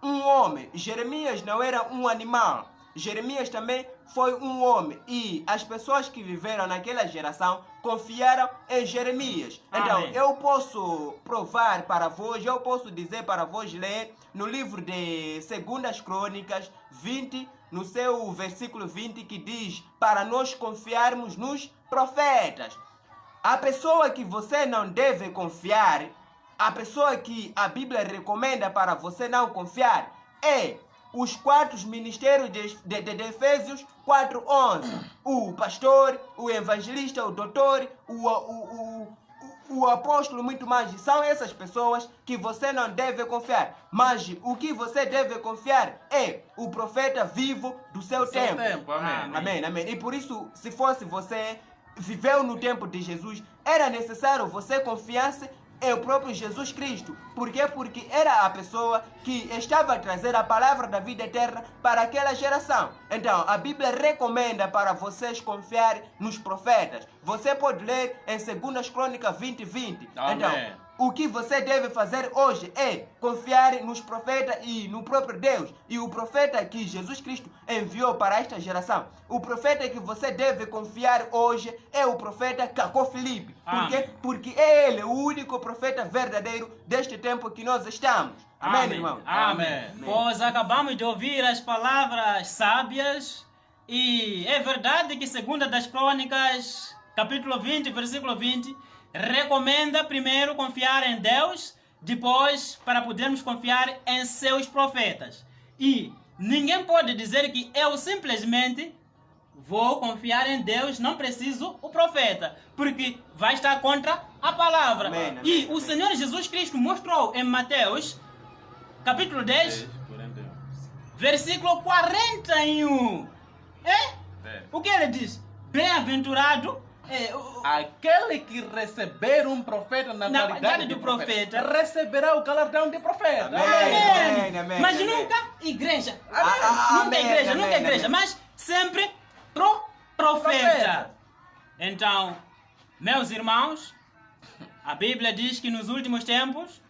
Speaker 2: um homem. Jeremias não era um animal. Jeremias também foi um homem. E as pessoas que viveram naquela geração confiaram em Jeremias. Então,
Speaker 3: Amém.
Speaker 2: eu posso provar para vós, eu posso dizer para vós ler no livro de 2 Crônicas 20, no seu versículo 20, que diz para nós confiarmos nos profetas. A pessoa que você não deve confiar, a pessoa que a Bíblia recomenda para você não confiar, é os 4 ministérios de Efésios 4:11. O pastor, o evangelista, o doutor, o apóstolo, muito mais. São essas pessoas que você não deve confiar. Mas o que você deve confiar é o profeta vivo do seu tempo.
Speaker 1: Amém.
Speaker 2: Amém, amém. E por isso, se fosse você, viveu no tempo de Jesus, era necessário você confiasse em o próprio Jesus Cristo. Por quê? Porque era a pessoa que estava a trazer a palavra da vida eterna para aquela geração. Então, a Bíblia recomenda para vocês confiar nos profetas. Você pode ler em 2 Crônicas 20:20.
Speaker 1: Amém.
Speaker 2: Então, o que você deve fazer hoje é confiar nos profetas e no próprio Deus. E o profeta que Jesus Cristo enviou para esta geração, o profeta que você deve confiar hoje é o profeta Caco Filipe. Por quê?
Speaker 3: Amém.
Speaker 2: Porque é ele o único profeta verdadeiro deste tempo que nós estamos. Amém, irmão?
Speaker 3: Amém. Pois acabamos de ouvir as palavras sábias e é verdade que 2 das Crônicas, capítulo 20, versículo 20, recomenda primeiro confiar em Deus, depois para podermos confiar em seus profetas. E ninguém pode dizer que eu simplesmente vou confiar em Deus, não preciso o profeta, porque vai estar contra a palavra.
Speaker 2: Amém, amém,
Speaker 3: E o
Speaker 2: amém.
Speaker 3: Senhor Jesus Cristo mostrou em Mateus, capítulo 10, versículo 41. O que ele diz? Bem-aventurado
Speaker 1: Aquele que receber um profeta na
Speaker 3: Na
Speaker 1: qualidade
Speaker 3: qualidade
Speaker 1: de
Speaker 3: do
Speaker 1: profeta,
Speaker 3: profeta,
Speaker 1: receberá o galardão de profeta.
Speaker 2: Amém.
Speaker 3: Amém.
Speaker 2: amém,
Speaker 3: Mas
Speaker 2: amém.
Speaker 3: nunca igreja.
Speaker 2: Amém.
Speaker 3: Nunca igreja,
Speaker 2: Amém,
Speaker 3: nunca igreja,
Speaker 2: amém.
Speaker 3: mas sempre profeta.
Speaker 1: Profeta.
Speaker 3: Então, meus irmãos, a Bíblia diz que nos últimos tempos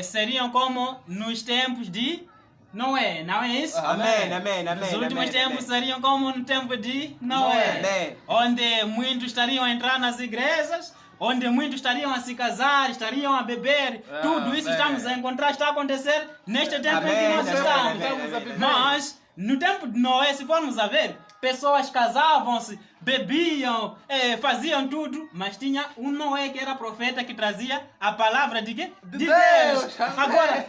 Speaker 3: seriam como nos tempos de Noé, não é isso?
Speaker 2: Amém, amém, amém.
Speaker 3: Nos últimos
Speaker 2: amém,
Speaker 3: tempos
Speaker 2: amém.
Speaker 3: seriam como no tempo de Noé,
Speaker 2: Amém.
Speaker 3: onde muitos estariam a entrar nas igrejas, onde muitos estariam a se casar, estariam a beber, tudo isso
Speaker 1: Amém.
Speaker 3: estamos a encontrar, está a acontecer neste tempo em
Speaker 2: Amém,
Speaker 3: que nós
Speaker 2: amém,
Speaker 3: estamos.
Speaker 2: amém, amém.
Speaker 3: Mas, no tempo de Noé, se formos a ver, pessoas casavam-se, bebiam, faziam tudo, mas tinha um Noé que era profeta que trazia a palavra de quê? De Deus. Agora,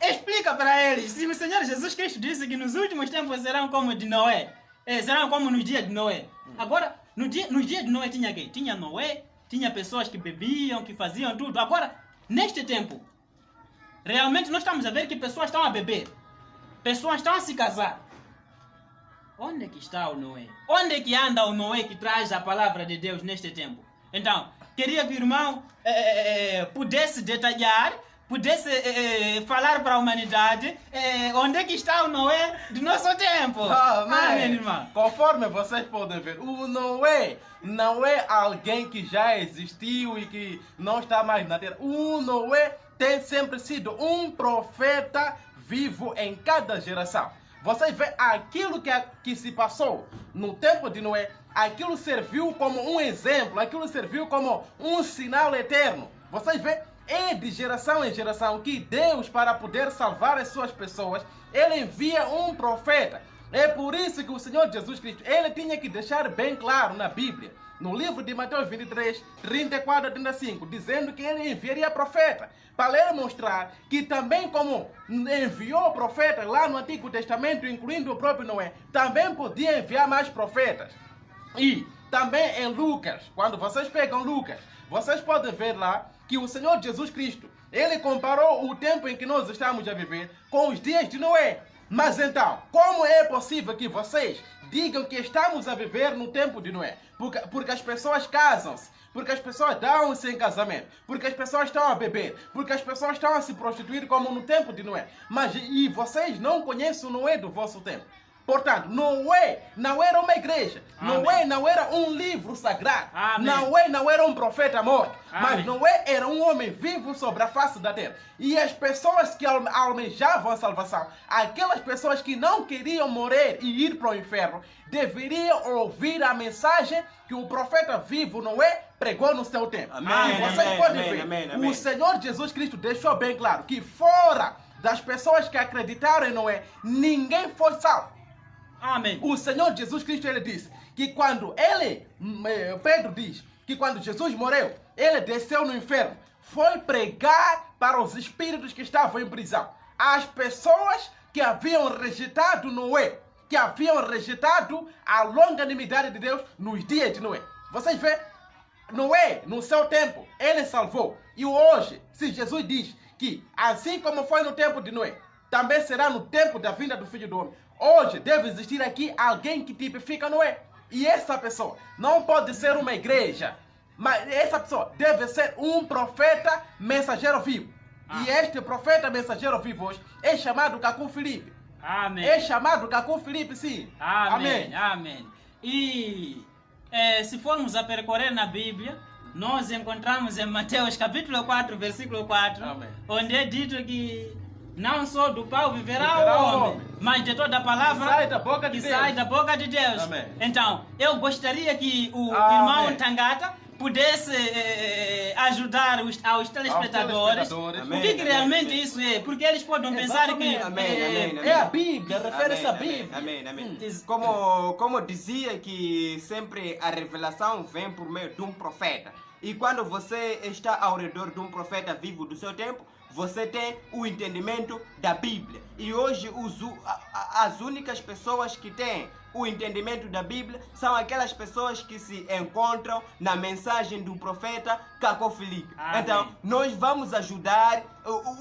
Speaker 3: explica para eles, se o Senhor Jesus Cristo disse que nos últimos tempos serão como de Noé, serão como nos dias de Noé. Agora, nos dias de Noé tinha quem? Tinha Noé, tinha pessoas que bebiam, que faziam tudo. Agora, neste tempo, realmente nós estamos a ver que pessoas estão a beber, pessoas estão a se casar. Onde é que está o Noé? Onde é que anda o Noé que traz a palavra de Deus neste tempo? Então, queria que o irmão pudesse detalhar, pudesse falar para a humanidade onde é que está o Noé do nosso tempo. Amém, irmão.
Speaker 1: Conforme vocês podem ver, o Noé não é alguém que já existiu e que não está mais na terra. O Noé tem sempre sido um profeta vivo em cada geração. Vocês veem aquilo que se passou no tempo de Noé, aquilo serviu como um exemplo, aquilo serviu como um sinal eterno. Vocês veem, é de geração em geração que Deus, para poder salvar as suas pessoas, Ele envia um profeta. É por isso que o Senhor Jesus Cristo, Ele tinha que deixar bem claro na Bíblia, no livro de Mateus 23, 34 a 35, dizendo que Ele enviaria profeta, para Ele mostrar que também como enviou profeta lá no Antigo Testamento, incluindo o próprio Noé, também podia enviar mais profetas. E também em Lucas, quando vocês pegam Lucas, vocês podem ver lá que o Senhor Jesus Cristo, Ele comparou o tempo em que nós estamos a viver com os dias de Noé. Mas então, como é possível que vocês digam que estamos a viver no tempo de Noé? Porque as pessoas casam-se, porque as pessoas dão-se em casamento, porque as pessoas estão a beber, porque as pessoas estão a se prostituir como no tempo de Noé. Mas e vocês não conhecem o Noé do vosso tempo? Portanto, Noé não era uma igreja. Amém. Noé não era um livro sagrado. Amém. Noé não era um profeta morto. Amém. Mas Noé era um homem vivo sobre a face da terra. E as pessoas que almejavam a salvação, aquelas pessoas que não queriam morrer e ir para o inferno, deveriam ouvir a mensagem que o profeta vivo Noé pregou no seu tempo.
Speaker 2: Amém.
Speaker 1: E vocês podem ver, o Senhor Jesus Cristo deixou bem claro que fora das pessoas que acreditaram em Noé, ninguém foi salvo.
Speaker 3: Amém.
Speaker 1: O Senhor Jesus Cristo, Ele disse que quando Pedro diz que quando Jesus morreu, Ele desceu no inferno, foi pregar para os espíritos que estavam em prisão. As pessoas que haviam rejeitado Noé, que haviam rejeitado a longanimidade de Deus nos dias de Noé. Vocês veem, Noé, no seu tempo, ele salvou. E hoje, se Jesus diz que assim como foi no tempo de Noé, também será no tempo da vinda do Filho do Homem. Hoje deve existir aqui alguém que tipifica Noé. E essa pessoa não pode ser uma igreja, mas essa pessoa deve ser um profeta mensageiro vivo. E este profeta mensageiro vivo hoje é chamado Cacu Filipe.
Speaker 3: Amém.
Speaker 1: É chamado Cacu Filipe, sim.
Speaker 3: Amém. Amém. E se formos a percorrer na Bíblia, nós encontramos em Mateus capítulo 4, versículo 4,
Speaker 1: Amém.
Speaker 3: Onde é dito que não só do pau viverá o homem, mas de toda a palavra
Speaker 1: que sai da boca de Deus.
Speaker 3: Sai da boca de Deus.
Speaker 1: Amém.
Speaker 3: Então, eu gostaria que o irmão Tangata pudesse ajudar aos telespectadores.
Speaker 1: Amém.
Speaker 3: O que realmente isso é? Porque eles podem pensar que
Speaker 1: é a Bíblia, refere-se à Bíblia.
Speaker 2: Amém. Como dizia que sempre a revelação vem por meio de um profeta. E quando você está ao redor de um profeta vivo do seu tempo, você tem o entendimento da Bíblia. E hoje as únicas pessoas que têm o entendimento da Bíblia são aquelas pessoas que se encontram na mensagem do profeta Cacu Filipe.
Speaker 3: Amém.
Speaker 2: Então, nós vamos ajudar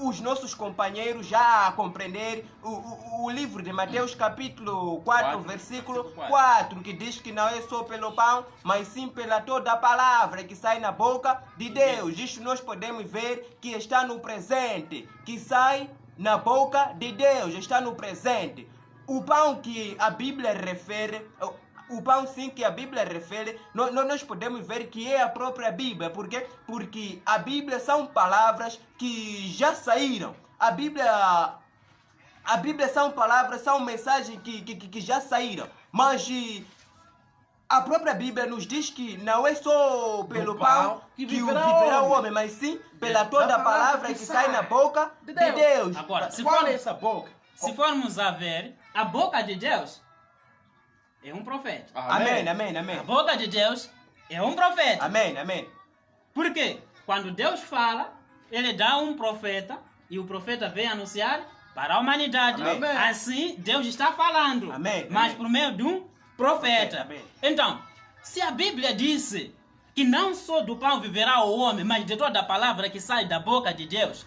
Speaker 2: os nossos companheiros já a compreender o livro de Mateus capítulo 4, versículo 4, que diz que não é só pelo pão, mas sim pela toda a palavra que sai na boca de Deus. Isto nós podemos ver que está no presente, que sai na boca de Deus, está no presente. O pão que a Bíblia refere, o pão sim que a Bíblia refere, nós podemos ver que é a própria Bíblia. Por quê? Porque a Bíblia são palavras que já saíram. A Bíblia são palavras, são mensagens que já saíram. Mas a própria Bíblia nos diz que não é só pelo pão que viverá o homem, mas sim pela toda a palavra que sai na boca de Deus.
Speaker 3: Agora,
Speaker 1: Qual é essa boca?
Speaker 3: Se formos a ver, a boca de Deus é um profeta.
Speaker 2: Amém, amém, amém.
Speaker 3: A boca de Deus é um profeta.
Speaker 2: Amém, amém.
Speaker 3: Por quê? Quando Deus fala, ele dá um profeta e o profeta vem anunciar para a humanidade.
Speaker 2: Amém.
Speaker 3: Assim, Deus está falando.
Speaker 2: Amém.
Speaker 3: Mas
Speaker 2: Amém.
Speaker 3: por meio de um profeta.
Speaker 2: Amém.
Speaker 3: Então, se a Bíblia disse que não só do pão viverá o homem, mas de toda a palavra que sai da boca de Deus,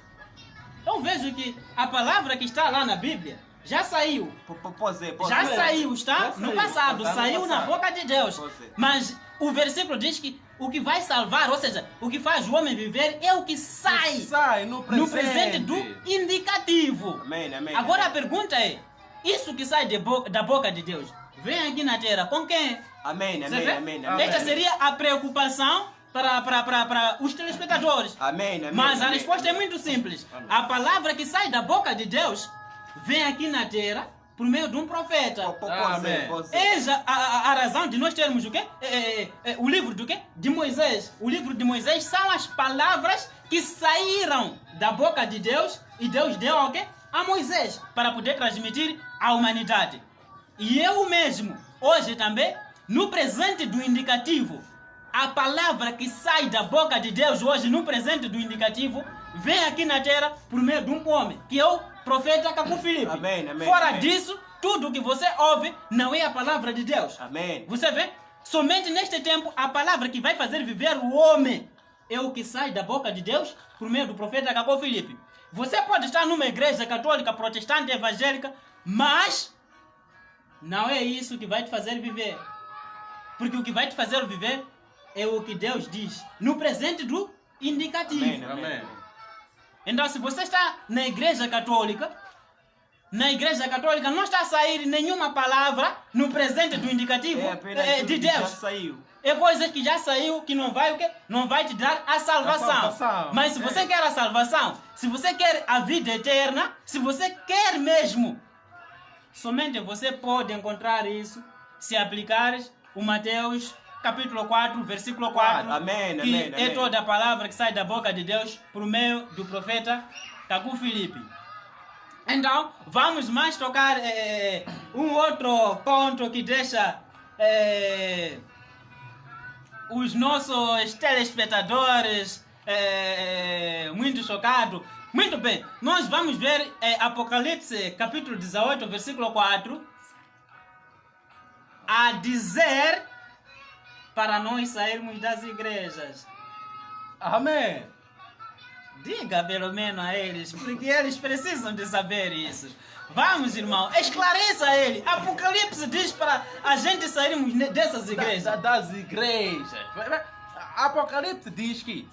Speaker 3: eu vejo que a palavra que está lá na Bíblia já saiu.
Speaker 2: Pode ser.
Speaker 3: Já saiu, está
Speaker 1: Já
Speaker 3: no
Speaker 1: saiu,
Speaker 3: passado,
Speaker 1: está no
Speaker 3: saiu na
Speaker 1: passado.
Speaker 3: boca de Deus.
Speaker 2: Pode ser.
Speaker 3: Mas o versículo diz que o que vai salvar, ou seja, o que faz o homem viver é o que sai
Speaker 1: Sai no presente.
Speaker 3: no presente do indicativo.
Speaker 2: Amém, amém.
Speaker 3: Agora a
Speaker 2: amém.
Speaker 3: pergunta é, isso que sai da boca de Deus, vem aqui na terra com quem?
Speaker 2: Amém,
Speaker 3: Você
Speaker 2: amém,
Speaker 3: vê?
Speaker 2: amém, amém.
Speaker 3: Esta seria a preocupação para os telespectadores.
Speaker 2: Amém, amém.
Speaker 3: Mas a
Speaker 2: amém,
Speaker 3: resposta é
Speaker 2: amém.
Speaker 3: muito simples. A palavra que sai da boca de Deus vem aqui na terra por meio de um profeta.
Speaker 2: Pode
Speaker 1: Amém.
Speaker 2: ser, pode ser.
Speaker 3: Eis a razão de nós termos o quê? O livro do quê? De Moisés. O livro de Moisés são as palavras que saíram da boca de Deus e Deus deu ao quê? A Moisés para poder transmitir à humanidade. E eu mesmo, hoje também, no presente do indicativo, a palavra que sai da boca de Deus hoje no presente do indicativo vem aqui na terra por meio de um homem, que é o profeta Cacu Filipe.
Speaker 2: Amém, amém,
Speaker 3: Fora
Speaker 2: amém.
Speaker 3: disso, tudo que você ouve não é a palavra de Deus.
Speaker 2: Amém.
Speaker 3: Você vê? Somente neste tempo, a palavra que vai fazer viver o homem é o que sai da boca de Deus por meio do profeta Cacu Filipe. Você pode estar numa igreja católica, protestante, evangélica, mas não é isso que vai te fazer viver. Porque o que vai te fazer viver é o que Deus diz no presente do indicativo.
Speaker 2: Amém,
Speaker 1: Amém.
Speaker 3: Então, se você está na igreja católica não está a sair nenhuma palavra no presente do indicativo
Speaker 2: É apenas
Speaker 3: de
Speaker 2: tudo que já
Speaker 3: Deus.
Speaker 2: saiu.
Speaker 3: É coisas que já saiu, que não vai o quê? Não vai te dar a salvação.
Speaker 1: A salvação,
Speaker 3: Mas se você quer a salvação, se você quer a vida eterna, se você quer mesmo, somente você pode encontrar isso se aplicares o Mateus capítulo 4, versículo 4,
Speaker 2: Amém,
Speaker 3: que
Speaker 2: amém,
Speaker 3: é
Speaker 2: amém.
Speaker 3: toda a palavra que sai da boca de Deus por meio do profeta Cacu Filipe. Então, vamos mais tocar um outro ponto que deixa os nossos telespectadores muito chocados. Muito bem, nós vamos ver Apocalipse capítulo 18, versículo 4, a dizer para nós sairmos das igrejas.
Speaker 1: Amém.
Speaker 3: Diga pelo menos a eles, porque eles precisam de saber isso. Vamos, irmão, esclareça ele. Apocalipse diz para a gente sairmos dessas igrejas.
Speaker 1: Das igrejas. Apocalipse diz que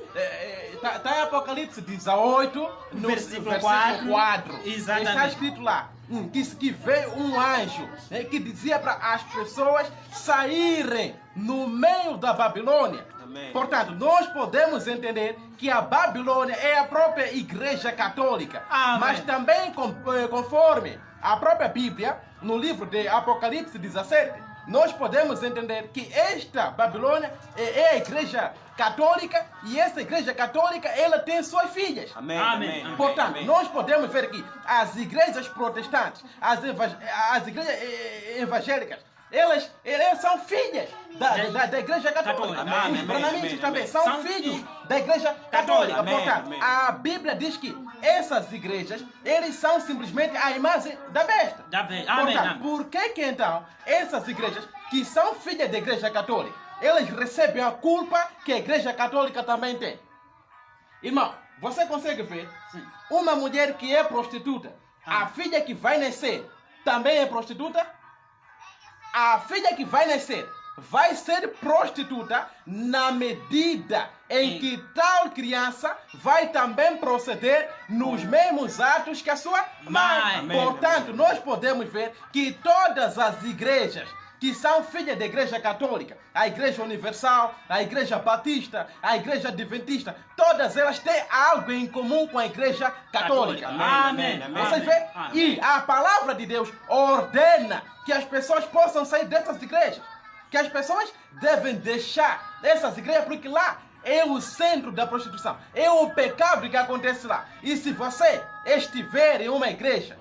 Speaker 1: está em Apocalipse 18 no
Speaker 3: Versículo
Speaker 1: 4.
Speaker 3: 4. Exatamente.
Speaker 1: Está escrito lá que veio um anjo que dizia para as pessoas saírem no meio da Babilônia.
Speaker 2: Amém.
Speaker 1: Portanto, nós podemos entender que a Babilônia é a própria Igreja Católica.
Speaker 3: Amém.
Speaker 1: Mas também, conforme a própria Bíblia, no livro de Apocalipse 17, nós podemos entender que esta Babilônia é a Igreja Católica e essa Igreja Católica ela tem suas filhas.
Speaker 2: Amém,
Speaker 3: Amém,
Speaker 2: amém,
Speaker 3: amém.
Speaker 1: Portanto,
Speaker 2: amém.
Speaker 1: nós podemos ver que as igrejas protestantes, as igrejas evangélicas, elas são filhas da Igreja Católica.
Speaker 3: Amém,
Speaker 2: amém,
Speaker 1: Os brahmanistas
Speaker 2: amém,
Speaker 1: também
Speaker 2: amém.
Speaker 1: são
Speaker 3: São
Speaker 1: filhos
Speaker 3: filhos
Speaker 1: da Igreja Católica.
Speaker 2: Amém,
Speaker 1: Portanto,
Speaker 2: amém.
Speaker 1: a Bíblia diz que essas igrejas, eles são simplesmente a imagem da besta.
Speaker 3: Amém,
Speaker 1: Portanto,
Speaker 3: amém.
Speaker 1: por que então essas igrejas que são filhas da Igreja Católica, elas recebem a culpa que a Igreja Católica também tem? Irmão, você consegue ver
Speaker 3: Sim.
Speaker 1: uma mulher que é prostituta, a filha que vai nascer também é prostituta? A filha que vai nascer vai ser prostituta na medida em
Speaker 3: Sim.
Speaker 1: que tal criança vai também proceder nos mesmos atos que a sua mãe.
Speaker 3: Amém.
Speaker 1: Portanto,
Speaker 2: Amém.
Speaker 1: nós podemos ver que todas as igrejas que são filhas da Igreja Católica, a Igreja Universal, a Igreja Batista, a Igreja Adventista, todas elas têm algo em comum com a Igreja Católica.
Speaker 3: Amém.
Speaker 2: Amém.
Speaker 1: Você
Speaker 3: Amém.
Speaker 1: vê?
Speaker 3: Amém.
Speaker 1: E a palavra de Deus ordena que as pessoas possam sair dessas igrejas. Que as pessoas devem deixar essas igrejas, porque lá é o centro da prostituição. É o pecado que acontece lá. E se você estiver em uma igreja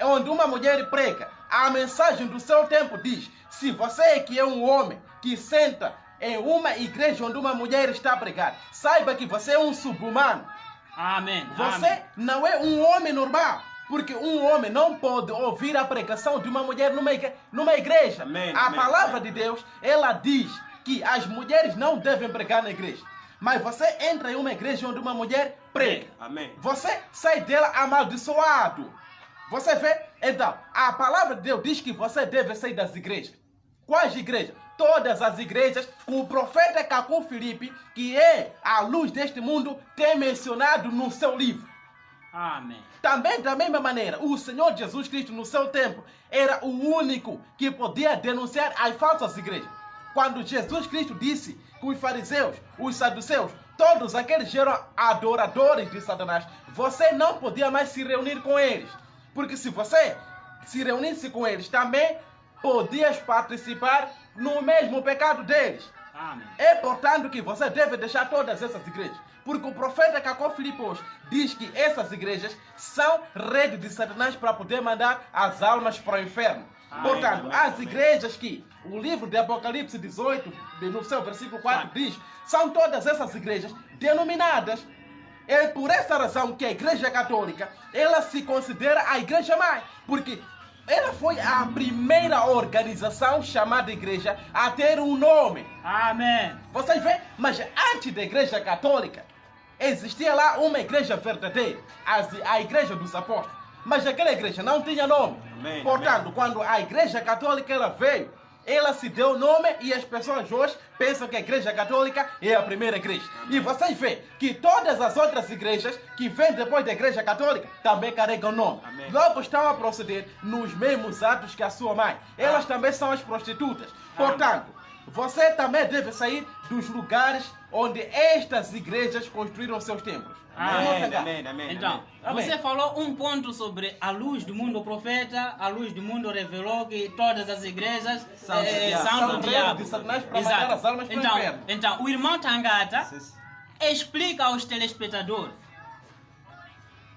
Speaker 1: onde uma mulher prega, a mensagem do seu tempo diz: se você que é um homem que senta em uma igreja onde uma mulher está a pregar, saiba que você é um sub-humano.
Speaker 3: Amém.
Speaker 1: Você
Speaker 3: Amém.
Speaker 1: não é um homem normal. Porque um homem não pode ouvir a pregação de uma mulher numa igreja.
Speaker 2: Amém,
Speaker 1: A
Speaker 2: amém,
Speaker 1: palavra
Speaker 2: amém.
Speaker 1: de Deus, ela diz que as mulheres não devem pregar na igreja. Mas você entra em uma igreja onde uma mulher prega.
Speaker 2: Amém.
Speaker 1: Você sai dela amaldiçoado. Você vê? Então, a palavra de Deus diz que você deve sair das igrejas. Quais igrejas? Todas as igrejas que o profeta Cacu Filipe, que é a luz deste mundo, tem mencionado no seu livro.
Speaker 3: Amém.
Speaker 1: Também, da mesma maneira, o Senhor Jesus Cristo, no seu tempo, era o único que podia denunciar as falsas igrejas. Quando Jesus Cristo disse que os fariseus, os saduceus, todos aqueles eram adoradores de Satanás, você não podia mais se reunir com eles. Porque se você se reunisse com eles, também podias participar no mesmo pecado deles.
Speaker 3: Amém.
Speaker 1: É portanto que você deve deixar todas essas igrejas. Porque o profeta Cacu Filipe diz que essas igrejas são rede de Satanás para poder mandar as almas para o inferno.
Speaker 3: Amém,
Speaker 1: Portanto,
Speaker 2: amém,
Speaker 1: as
Speaker 2: amém.
Speaker 1: igrejas que o livro de Apocalipse 18, no seu versículo 4, diz, são todas essas igrejas denominadas. É por essa razão que a igreja católica, ela se considera a igreja mãe. Porque ela foi a primeira organização chamada igreja a ter um nome.
Speaker 3: Amém.
Speaker 1: Vocês veem? Mas antes da igreja católica, existia lá uma igreja verdadeira, a igreja dos apóstolos. Mas aquela igreja não tinha nome.
Speaker 2: Amém,
Speaker 1: Portanto,
Speaker 2: amém.
Speaker 1: quando a igreja católica ela veio, ela se deu nome e as pessoas hoje pensam que a igreja católica é a primeira igreja. E vocês veem que todas as outras igrejas que vêm depois da igreja católica também carregam nome.
Speaker 2: Amém.
Speaker 1: Logo estão a proceder nos mesmos atos que a sua mãe. Elas também são as prostitutas. Portanto, você também deve sair dos lugares onde estas igrejas construíram seus templos.
Speaker 2: Amém, amém, amém.
Speaker 3: Então,
Speaker 1: Amém.
Speaker 3: você falou um ponto sobre a luz do mundo, o profeta, a luz do mundo revelou que todas as igrejas
Speaker 2: São do diabo.
Speaker 3: são
Speaker 1: São
Speaker 3: do
Speaker 1: redes
Speaker 3: diabo.
Speaker 1: de Satanás para mandar as almas para o inferno.
Speaker 3: Então, o irmão Tangata
Speaker 2: Sim, sim.
Speaker 3: explica aos telespectadores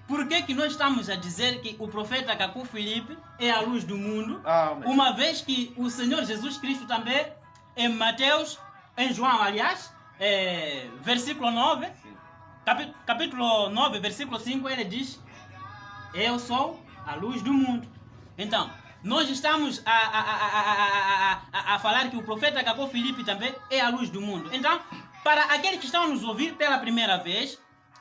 Speaker 3: por que nós estamos a dizer que o profeta Cacu Filipe é a luz do mundo,
Speaker 1: Amém.
Speaker 3: uma vez que o Senhor Jesus Cristo também, em Mateus, em João, aliás, versículo 9, capítulo 9, versículo 5, ele diz: eu sou a luz do mundo. Então, nós estamos a falar que o profeta Cacu Filipe também é a luz do mundo. Então, para aqueles que estão a nos ouvir pela primeira vez,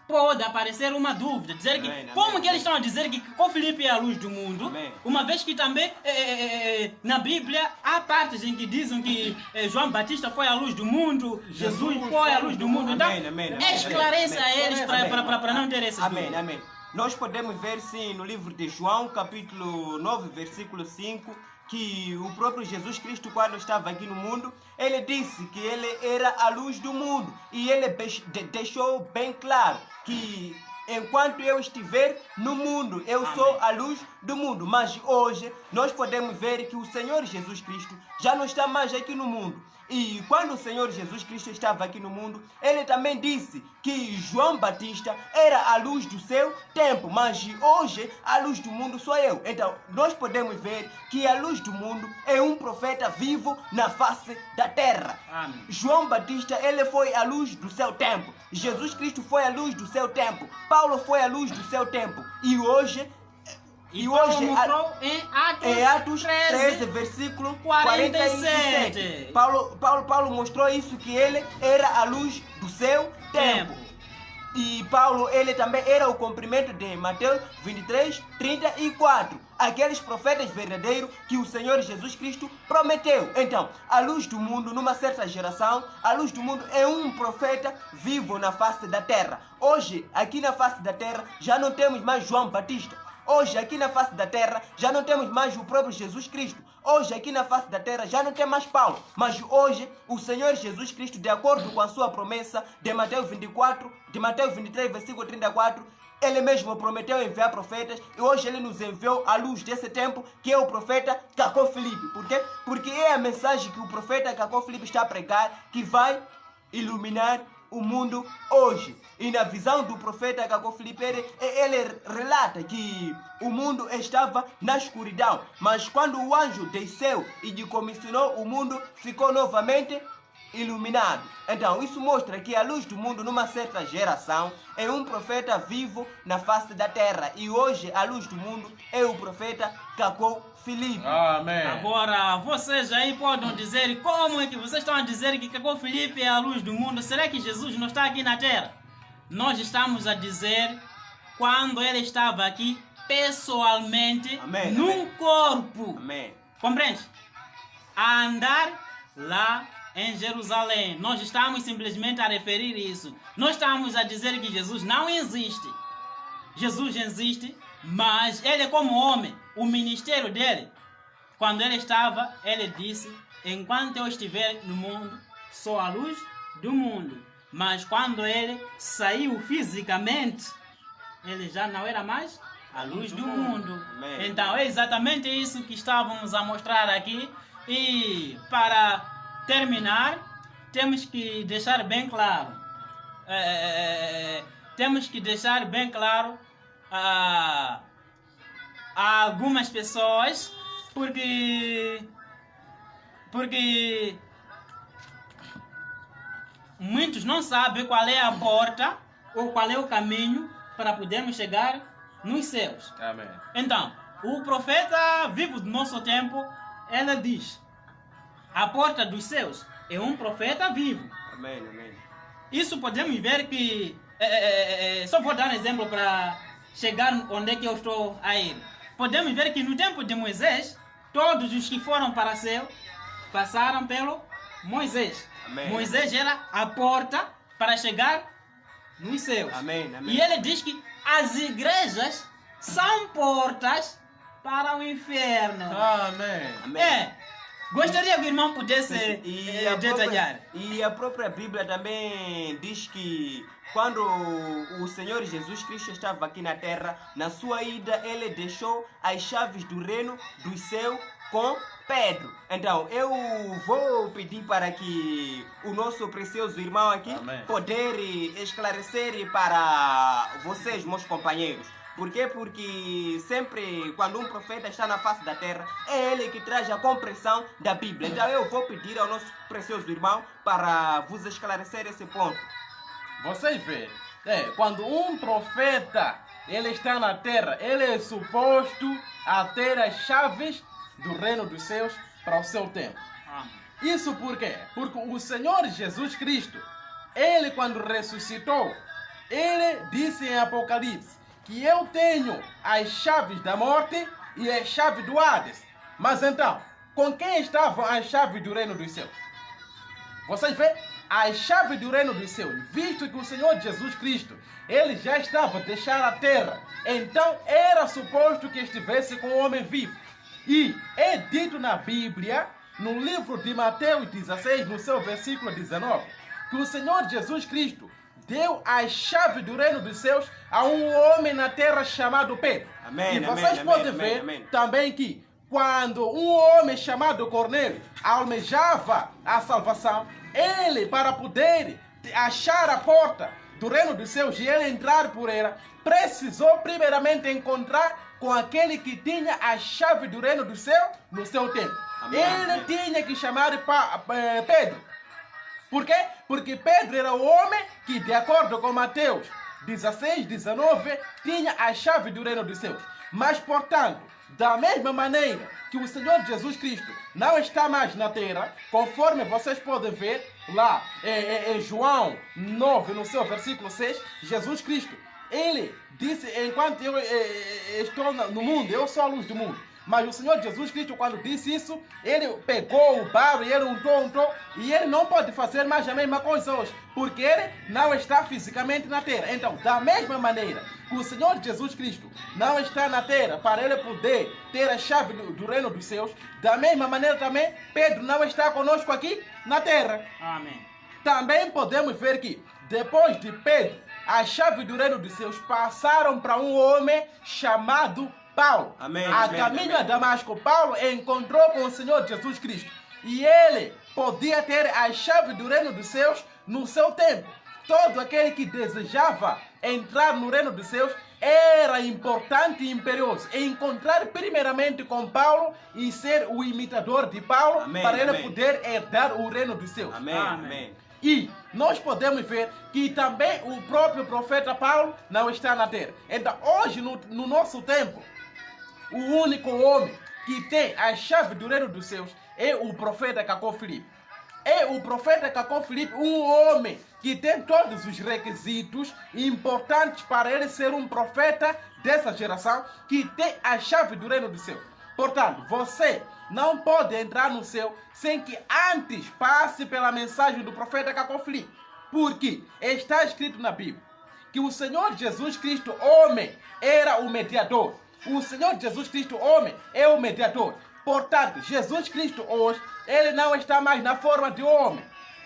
Speaker 3: pode aparecer uma dúvida, dizer que
Speaker 2: Amém,
Speaker 3: como
Speaker 2: amém.
Speaker 3: que eles estão a dizer que Cacu Filipe é a luz do mundo,
Speaker 2: Amém.
Speaker 3: uma vez que também na Bíblia há partes em que dizem que João Batista foi a luz do mundo, Jesus foi a luz do mundo. Então,
Speaker 2: Amém, amém, amém.
Speaker 3: esclareça a eles
Speaker 2: Amém.
Speaker 3: para não ter essas
Speaker 2: Amém,
Speaker 3: dúvidas.
Speaker 2: amém. Nós podemos ver, sim, no livro de João, capítulo 9, versículo 5, que o próprio Jesus Cristo, quando estava aqui no mundo, ele disse que ele era a luz do mundo. E ele deixou bem claro que enquanto eu estiver no mundo, eu sou a luz do mundo. Mas hoje nós podemos ver que o Senhor Jesus Cristo já não está mais aqui no mundo. E quando o Senhor Jesus Cristo estava aqui no mundo, ele também disse que João Batista era a luz do seu tempo, mas hoje a luz do mundo sou eu. Então, nós podemos ver que a luz do mundo é um profeta vivo na face da terra.
Speaker 3: Amém.
Speaker 2: João Batista, ele foi a luz do seu tempo. Jesus Cristo foi a luz do seu tempo. Paulo foi a luz do seu tempo. E hoje...
Speaker 3: E Paulo mostrou em
Speaker 2: Atos 13,
Speaker 3: 13,
Speaker 2: versículo
Speaker 3: 47.
Speaker 2: 47. Paulo mostrou isso, que ele era a luz do seu tempo. E Paulo, ele também era o cumprimento de Mateus 23, 34. Aqueles profetas verdadeiros que o Senhor Jesus Cristo prometeu. Então, a luz do mundo, numa certa geração, a luz do mundo é um profeta vivo na face da terra. Hoje, aqui na face da terra, já não temos mais João Batista. Hoje, aqui na face da terra, já não temos mais o próprio Jesus Cristo. Hoje, aqui na face da terra, já não tem mais Paulo. Mas hoje, o Senhor Jesus Cristo, de acordo com a sua promessa de Mateus 24, de Mateus 23, versículo 34, ele mesmo prometeu enviar profetas. E hoje ele nos enviou a luz desse tempo, que é o profeta Cacu Filipe. Por quê? Porque é a mensagem que o profeta Cacu Filipe está a pregar que vai iluminar o mundo hoje. E na visão do profeta Cacó Filipe, ele relata que o mundo estava na escuridão, mas quando o anjo desceu e decomissionou, o mundo ficou novamente iluminado. Então, isso mostra que a luz do mundo numa certa geração é um profeta vivo na face da terra. E hoje a luz do mundo é o profeta Cacó Filipe.
Speaker 1: Amém.
Speaker 3: Agora, vocês aí podem dizer como é que vocês estão a dizer que Cacó Filipe é a luz do mundo? Será que Jesus não está aqui na terra? Nós estamos a dizer quando ele estava aqui pessoalmente,
Speaker 2: Amém,
Speaker 3: num
Speaker 2: amém.
Speaker 3: corpo.
Speaker 2: Amém.
Speaker 3: Compreende? A andar lá em Jerusalém. Nós estamos simplesmente a referir isso. Nós estamos a dizer que Jesus não existe. Jesus existe, mas ele como homem, o ministério dele, quando ele estava, ele disse: enquanto eu estiver no mundo, sou a luz do mundo. Mas quando ele saiu fisicamente, ele já não era mais a luz do mundo.
Speaker 2: Amém.
Speaker 3: Então é exatamente isso que estávamos a mostrar aqui. E para terminar, temos que deixar bem claro. Temos que deixar bem claro a algumas pessoas, porque muitos não sabem qual é a porta ou qual é o caminho para podermos chegar nos céus.
Speaker 1: Amém.
Speaker 3: Então, o profeta vivo do nosso tempo, ela diz: a porta dos céus é um profeta vivo.
Speaker 2: Amém, amém.
Speaker 3: Isso podemos ver que... só vou dar um exemplo para chegar onde é que eu estou a ir. Podemos ver que no tempo de Moisés, todos os que foram para o céu passaram pelo Moisés.
Speaker 2: Amém.
Speaker 3: Moisés era a porta para chegar nos céus.
Speaker 2: Amém, amém.
Speaker 3: E ele diz que as igrejas são portas para o inferno.
Speaker 1: Amém.
Speaker 2: Amém.
Speaker 3: Gostaria que o irmão pudesse detalhar.
Speaker 2: E a própria Bíblia também diz que quando o Senhor Jesus Cristo estava aqui na terra, na sua ida, ele deixou as chaves do reino do céu com Pedro. Então, eu vou pedir para que o nosso precioso irmão aqui
Speaker 1: Amém.
Speaker 2: poder esclarecer para vocês, meus companheiros. Por quê? Porque sempre quando um profeta está na face da terra, é ele que traz a compreensão da Bíblia. Então eu vou pedir ao nosso precioso irmão para vos esclarecer esse ponto.
Speaker 1: Vocês veem, quando um profeta ele está na terra, ele é suposto a ter as chaves do reino dos céus para o seu tempo. Isso por quê? Porque o Senhor Jesus Cristo, ele quando ressuscitou, ele disse em Apocalipse que eu tenho as chaves da morte e as chaves do Hades. Mas então, com quem estavam as chaves do reino dos céus? Vocês veem? As chaves do reino dos céus, visto que o Senhor Jesus Cristo, ele já estava a deixar a terra, então era suposto que estivesse com o homem vivo. E é dito na Bíblia, no livro de Mateus 16, no seu versículo 19, que o Senhor Jesus Cristo deu as chaves do reino dos céus a um homem na terra chamado Pedro.
Speaker 2: Amém,
Speaker 1: E vocês
Speaker 2: amém,
Speaker 1: podem
Speaker 2: amém,
Speaker 1: ver
Speaker 2: amém.
Speaker 1: também que quando um homem chamado Cornélio almejava a salvação, ele, para poder achar a porta do reino dos céus e ele entrar por ela, precisou primeiramente encontrar com aquele que tinha a chave do reino do céu no seu tempo.
Speaker 2: Amém,
Speaker 1: Ele
Speaker 2: amém.
Speaker 1: tinha que chamar Pedro. Por quê? Porque Pedro era o homem que, de acordo com Mateus 16, 19, tinha a chave do reino dos céus. Mas, portanto, da mesma maneira que o Senhor Jesus Cristo não está mais na terra, conforme vocês podem ver lá em João 9, no seu versículo 6, Jesus Cristo, ele disse: enquanto eu estou no mundo, eu sou a luz do mundo. Mas o Senhor Jesus Cristo, quando disse isso, ele pegou o barro e ele untou, e ele não pode fazer mais a mesma coisa hoje, porque ele não está fisicamente na terra. Então, da mesma maneira que o Senhor Jesus Cristo não está na terra para ele poder ter a chave do reino dos céus, da mesma maneira também Pedro não está conosco aqui na terra.
Speaker 3: Amém.
Speaker 1: Também podemos ver que depois de Pedro, a chave do reino dos céus passaram para um homem chamado Paulo.
Speaker 2: Amém,
Speaker 1: A
Speaker 2: amém,
Speaker 1: caminho
Speaker 2: amém.
Speaker 1: a Damasco, Paulo encontrou com o Senhor Jesus Cristo. E ele podia ter a chave do reino dos céus no seu tempo. todo aquele que desejava entrar no reino dos céus era importante e imperioso encontrar primeiramente com Paulo e ser o imitador de Paulo,
Speaker 2: Amém,
Speaker 1: para ele
Speaker 2: amém.
Speaker 1: poder herdar o reino dos céus.
Speaker 2: Amém,
Speaker 3: Amém.
Speaker 2: amém.
Speaker 1: E nós podemos ver que também o próprio profeta Paulo não está na terra. Então, hoje, no nosso tempo, o único homem que tem a chave do reino dos céus é o profeta Cacó Filipe. É o profeta Cacó Filipe, um homem que tem todos os requisitos importantes para ele ser um profeta dessa geração, que tem a chave do reino do céu. Portanto, você não pode entrar no céu sem que antes passe pela mensagem do profeta Cacó Filipe. Porque está escrito na Bíblia que o Senhor Jesus Cristo, homem, era o mediador. O Senhor Jesus Cristo, homem, é o mediador. Portanto, Jesus Cristo hoje, ele não está mais na forma de homem.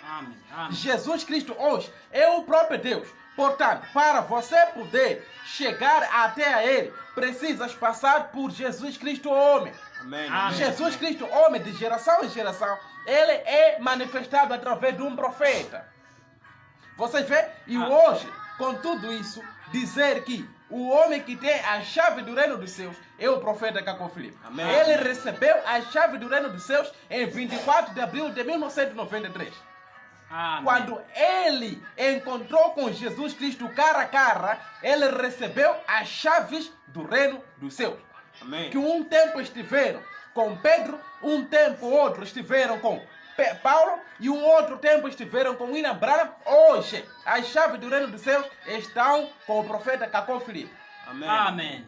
Speaker 3: Amém. Amém.
Speaker 1: Jesus Cristo hoje é o próprio Deus. Portanto, para você poder chegar até a ele, precisas passar por Jesus Cristo, homem.
Speaker 2: Amém.
Speaker 3: Amém.
Speaker 1: Jesus Cristo, homem, de geração em geração, ele é manifestado através de um profeta. Vocês veem? E hoje, com tudo isso, dizer que o homem que tem a chave do reino dos céus é o profeta Cacó Filipe.
Speaker 2: Amém.
Speaker 1: Ele recebeu a chave do reino dos céus em 24 de abril de 1993.
Speaker 3: Amém.
Speaker 1: Quando ele encontrou com Jesus Cristo cara a cara, ele recebeu as chaves do reino dos céus.
Speaker 2: Amém.
Speaker 1: Que um tempo estiveram com Pedro, um tempo outro estiveram com Paulo e um outro tempo estiveram com William Branham. Hoje, as chaves do reino dos céus estão com o profeta Cacó Filipe.
Speaker 2: Amém.
Speaker 3: Amém.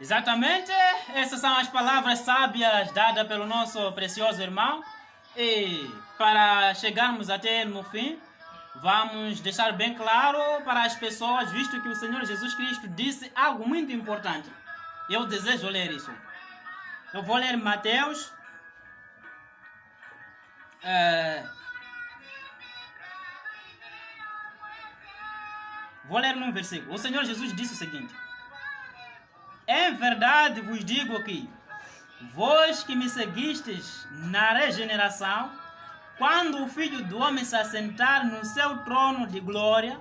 Speaker 3: Exatamente, essas são as palavras sábias dadas pelo nosso precioso irmão. E para chegarmos até no fim, vamos deixar bem claro para as pessoas, visto que o Senhor Jesus Cristo disse algo muito importante. Eu desejo ler isso. Eu vou ler Mateus. Vou ler num versículo. O Senhor Jesus disse o seguinte: em verdade vos digo que vós que me seguistes na regeneração, quando o Filho do Homem se assentar no seu trono de glória,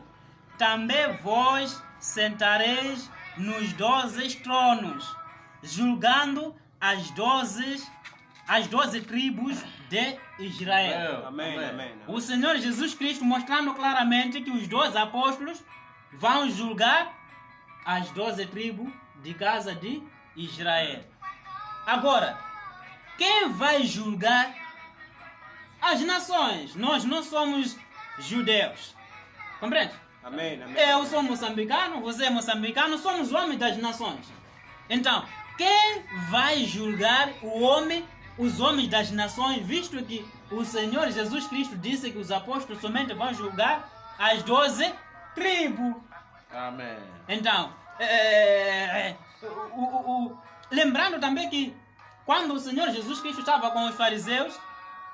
Speaker 3: também vós sentareis nos 12 tronos, julgando as 12 tribos de Israel.
Speaker 2: Amém. Amém.
Speaker 3: O Senhor Jesus Cristo mostrando claramente que os 12 apóstolos vão julgar as 12 tribos de casa de Israel. Agora, quem vai julgar as nações? Nós não somos judeus. Compreende?
Speaker 2: Amém. Amém.
Speaker 3: Eu sou moçambicano, você é moçambicano, somos homens das nações. Então, quem vai julgar os homens das nações, visto que o Senhor Jesus Cristo disse que os apóstolos somente vão julgar as 12 tribos?
Speaker 1: Amém.
Speaker 3: Então, lembrando também que quando o Senhor Jesus Cristo estava com os fariseus,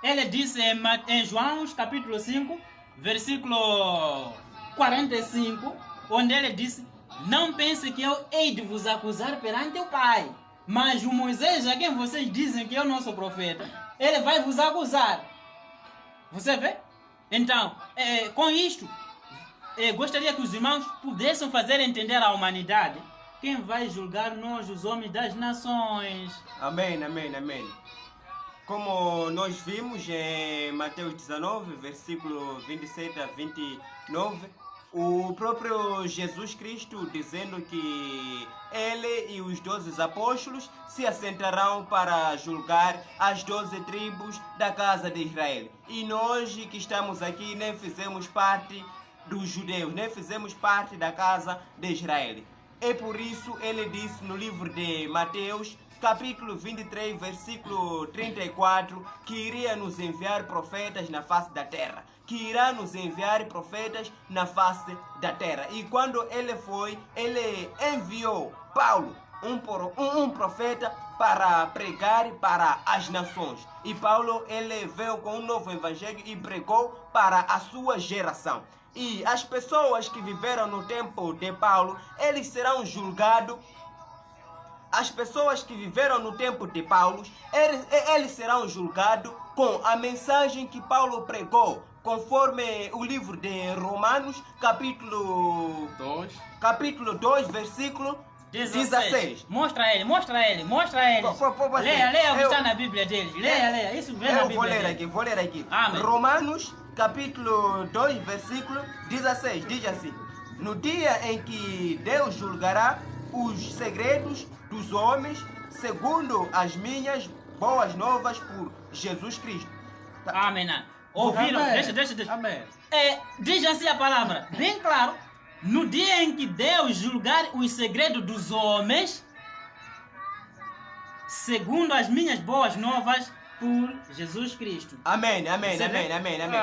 Speaker 3: ele disse em João capítulo 5, versículo 45, onde ele disse: não pense que eu hei de vos acusar perante o Pai, mas o Moisés, a quem vocês dizem que é o nosso profeta, ele vai vos acusar. Você vê? Então, com isto, gostaria que os irmãos pudessem fazer entender à humanidade quem vai julgar nós, os homens das nações.
Speaker 2: Amém. Amém. Como nós vimos em Mateus 19, versículo 27 a 29, o próprio Jesus Cristo dizendo que ele e os 12 apóstolos se assentarão para julgar as 12 tribos da casa de Israel. E nós que estamos aqui nem fizemos parte dos judeus, nem fizemos parte da casa de Israel. É por isso ele disse no livro de Mateus, capítulo 23, versículo 34, que iria nos enviar profetas na face da terra. Que irá nos enviar profetas na face da terra. E quando ele foi, ele enviou Paulo, um profeta, para pregar para as nações. E Paulo, ele veio com um novo evangelho e pregou para a sua geração. E as pessoas que viveram no tempo de Paulo, eles serão julgados. As pessoas que viveram no tempo de Paulo, eles serão julgados com a mensagem que Paulo pregou, conforme o livro de Romanos, capítulo 2, versículo 16.
Speaker 3: Mostra ele. Leia o que está na Bíblia deles. Leia. Isso vem na Bíblia deles.
Speaker 2: Vou ler aqui.
Speaker 3: Amém.
Speaker 2: Romanos, capítulo 2, versículo 16. Diz assim: no dia em que Deus julgará os segredos dos homens, segundo as minhas boas novas por Jesus Cristo.
Speaker 3: Amém. Ouviram?
Speaker 1: Amém.
Speaker 3: Deixa.
Speaker 1: Amém.
Speaker 3: Diz assim a palavra, bem claro. No dia em que Deus julgar os segredos dos homens, segundo as minhas boas novas por Jesus Cristo.
Speaker 2: Amém.
Speaker 3: Você vê?
Speaker 2: Amém.
Speaker 3: Amém.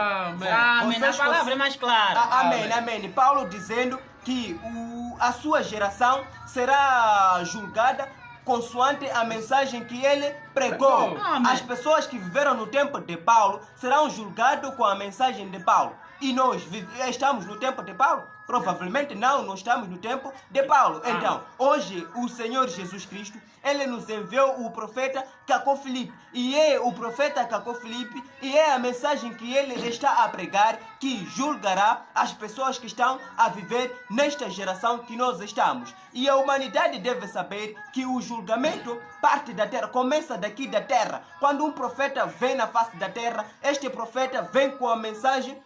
Speaker 3: A palavra é mais clara.
Speaker 2: Amém. Paulo dizendo que a sua geração será julgada consoante a mensagem que ele pregou.
Speaker 3: Amém.
Speaker 2: As pessoas que viveram no tempo de Paulo serão julgadas com a mensagem de Paulo. E nós estamos no tempo de Paulo? Provavelmente não estamos no tempo de Paulo. Então, hoje o Senhor Jesus Cristo, ele nos enviou o profeta Cacó Filipe. E é o profeta Cacó Filipe, e é a mensagem que ele está a pregar, que julgará as pessoas que estão a viver nesta geração que nós estamos. E a humanidade deve saber que o julgamento parte da terra, começa daqui da terra. Quando um profeta vem na face da terra, este profeta vem com a mensagem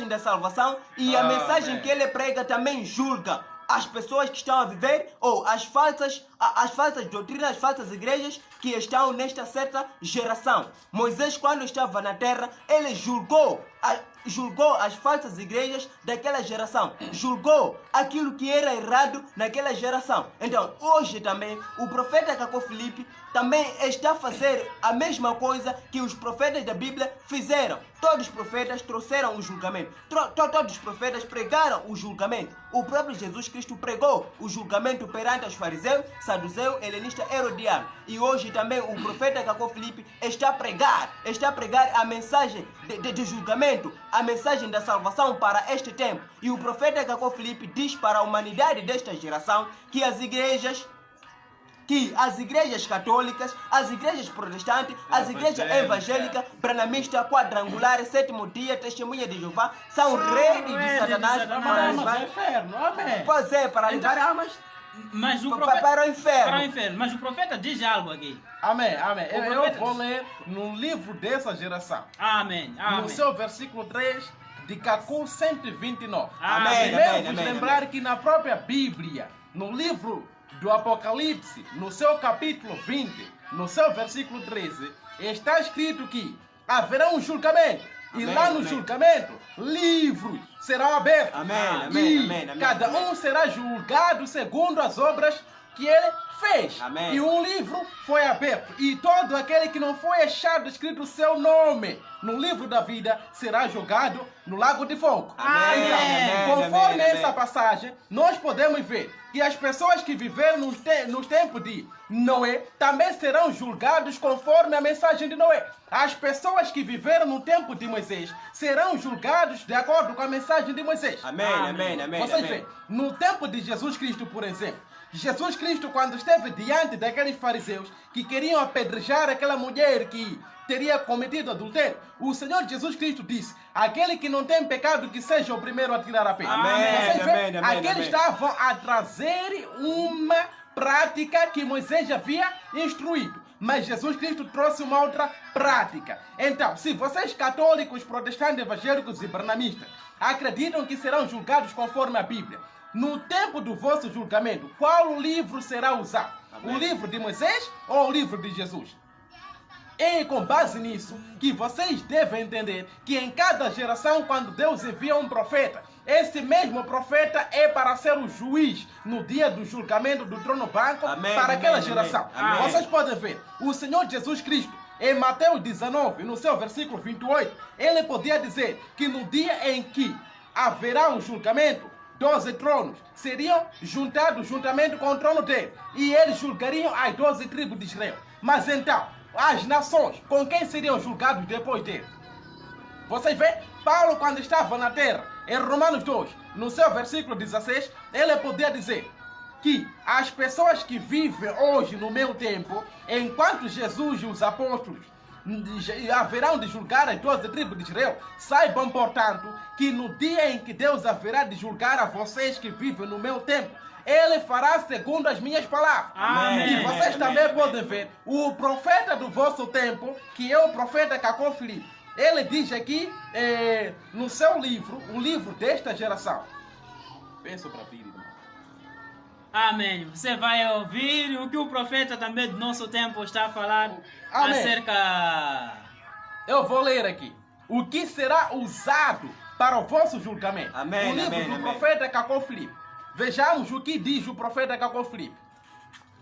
Speaker 2: da salvação, e a mensagem que ele prega também julga as pessoas que estão a viver, ou as falsas doutrinas, as falsas igrejas que estão nesta certa geração. Moisés, quando estava na terra, ele julgou as falsas igrejas daquela geração, julgou aquilo que era errado naquela geração. Então, hoje também, o profeta Cacó Filipe também está a fazer a mesma coisa que os profetas da Bíblia fizeram. Todos os profetas trouxeram o julgamento. Todos os profetas pregaram o julgamento. O próprio Jesus Cristo pregou o julgamento perante os fariseus, saduceus, helenistas, herodianos. E hoje também o profeta Cacó Filipe está a pregar a mensagem de julgamento, a mensagem da salvação para este tempo. E o profeta Cacó Filipe diz para a humanidade desta geração que as igrejas católicas, as igrejas protestantes, as igrejas evangélicas, branamistas, quadrangulares, sétimo dia, testemunha de Jeová, são redes de Satanás para levar
Speaker 1: inferno. Amém.
Speaker 2: Pois é, para levar almas
Speaker 3: Mas o profeta,
Speaker 2: para o inferno.
Speaker 3: Para o inferno. Mas o profeta diz algo aqui.
Speaker 1: Amém. Eu
Speaker 3: profeta
Speaker 1: vou
Speaker 3: diz.
Speaker 1: ler no livro dessa geração.
Speaker 3: Amém.
Speaker 1: No seu versículo 3 de Cacó 129.
Speaker 3: Amém.
Speaker 1: Devemos lembrar que na própria Bíblia, no livro do Apocalipse, no seu capítulo 20, no seu versículo 13, está escrito que haverá um julgamento. E lá no julgamento, livros serão abertos. Cada um será julgado segundo as obras que ele fez.
Speaker 2: Amém.
Speaker 1: E um livro foi aberto. E todo aquele que não foi achado escrito o seu nome no livro da vida será jogado no lago de fogo. Conforme essa passagem, nós podemos ver que as pessoas que viveram nos tempos de Noé também serão julgados conforme a mensagem de Noé. As pessoas que viveram no tempo de Moisés serão julgados de acordo com a mensagem de Moisés. Vocês veem, no tempo de Jesus Cristo, por exemplo, Jesus Cristo, quando esteve diante daqueles fariseus que queriam apedrejar aquela mulher que teria cometido adultério, o Senhor Jesus Cristo disse: aquele que não tem pecado, que seja o primeiro a tirar a pedra. Aqueles estavam a trazer uma prática que Moisés havia instruído, mas Jesus Cristo trouxe uma outra prática. Então, se vocês católicos, protestantes, evangélicos e branamistas acreditam que serão julgados conforme a Bíblia, no tempo do vosso julgamento, qual livro será usado? O livro de Moisés ou o livro de Jesus? É com base nisso que vocês devem entender que em cada geração, quando Deus envia um profeta, esse mesmo profeta é para ser o juiz no dia do julgamento do trono branco para aquela geração. Vocês podem ver, o Senhor Jesus Cristo, em Mateus 19, no seu versículo 28, ele podia dizer que no dia em que haverá um julgamento, 12 tronos seriam juntados juntamente com o trono dele, e eles julgariam as 12 tribos de Israel. Mas então, as nações, com quem seriam julgados depois dele? Vocês veem, Paulo, quando estava na terra, em Romanos 2, no seu versículo 16, ele podia dizer que as pessoas que vivem hoje no meu tempo, enquanto Jesus e os apóstolos haverão de julgar as 12 tribos de Israel. Saibam, portanto, que no dia em que Deus haverá de julgar a vocês que vivem no meu tempo, Ele fará segundo as minhas palavras.
Speaker 3: Amém.
Speaker 1: E vocês também podem ver, o profeta do vosso tempo, que é o profeta Cacó Filipe, ele diz aqui no seu livro, o livro desta geração. Penso para ti, irmão.
Speaker 3: Amém. Você vai ouvir o que o profeta também do nosso tempo está a falar
Speaker 1: Amém.
Speaker 3: acerca...
Speaker 1: Eu vou ler aqui. O que será usado para o vosso julgamento?
Speaker 2: Amém,
Speaker 1: O livro
Speaker 2: amém,
Speaker 1: do
Speaker 2: amém.
Speaker 1: profeta Cacó Filipe. Vejamos o que diz o profeta Cacó Filipe.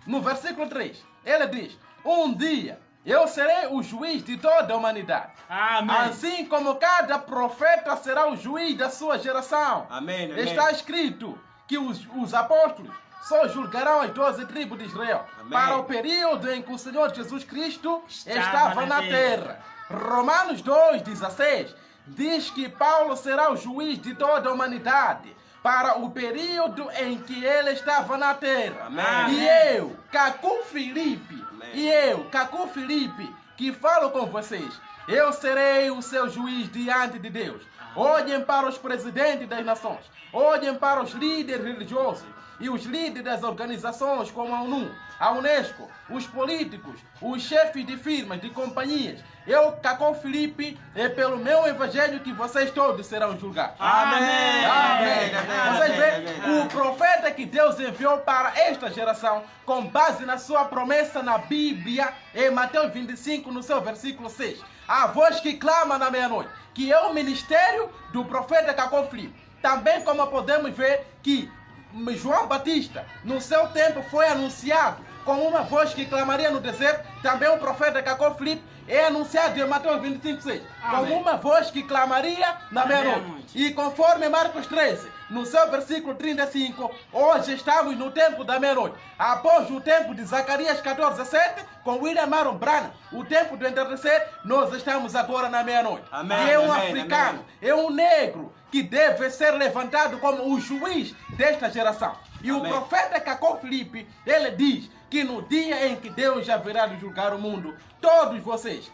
Speaker 1: No versículo 3, ele diz: um dia eu serei o juiz de toda a humanidade.
Speaker 3: Amém.
Speaker 1: Assim como cada profeta será o juiz da sua geração.
Speaker 2: Amém, amém.
Speaker 1: Está escrito que os apóstolos só julgarão as 12 tribos de Israel.
Speaker 2: Amém.
Speaker 1: Para o período em que o Senhor Jesus Cristo
Speaker 3: Estava
Speaker 1: estava
Speaker 3: na
Speaker 1: na terra. Romanos 2,16 diz que Paulo será o juiz de toda a humanidade para o período em que ele estava na terra.
Speaker 2: Amém.
Speaker 1: E eu, Cacó Filipe, que falo com vocês, eu serei o seu juiz diante de Deus. Olhem para os presidentes das nações, olhem para os líderes religiosos e os líderes das organizações como a ONU, a Unesco, os políticos, os chefes de firmas, de companhias. Eu, Cacó Filipe, é pelo meu evangelho que vocês todos serão julgados.
Speaker 2: Amém.
Speaker 1: Amém. Vocês veem,
Speaker 2: Amém.
Speaker 1: o profeta que Deus enviou para esta geração, com base na sua promessa na Bíblia, em Mateus 25, no seu versículo 6. A voz que clama na meia-noite, que é o ministério do profeta Cacó Filipe. Também como podemos ver que João Batista, no seu tempo, foi anunciado como uma voz que clamaria no deserto. Também o profeta Cacó Filipe é anunciado em Mateus 25:6 como uma voz que clamaria na meia-noite. E conforme Marcos 13, no seu versículo 35, hoje estamos no tempo da meia-noite. Após o tempo de Zacarias 14:7, com William Marion Branham, o tempo do entardecer, nós estamos agora na meia-noite.
Speaker 2: Amém,
Speaker 1: E é um
Speaker 2: amém,
Speaker 1: africano,
Speaker 2: amém.
Speaker 1: é um negro que deve ser levantado como o juiz desta geração. E
Speaker 2: Amém.
Speaker 1: o profeta Cacó Filipe, ele diz que no dia em que Deus haverá de julgar o mundo, todos vocês,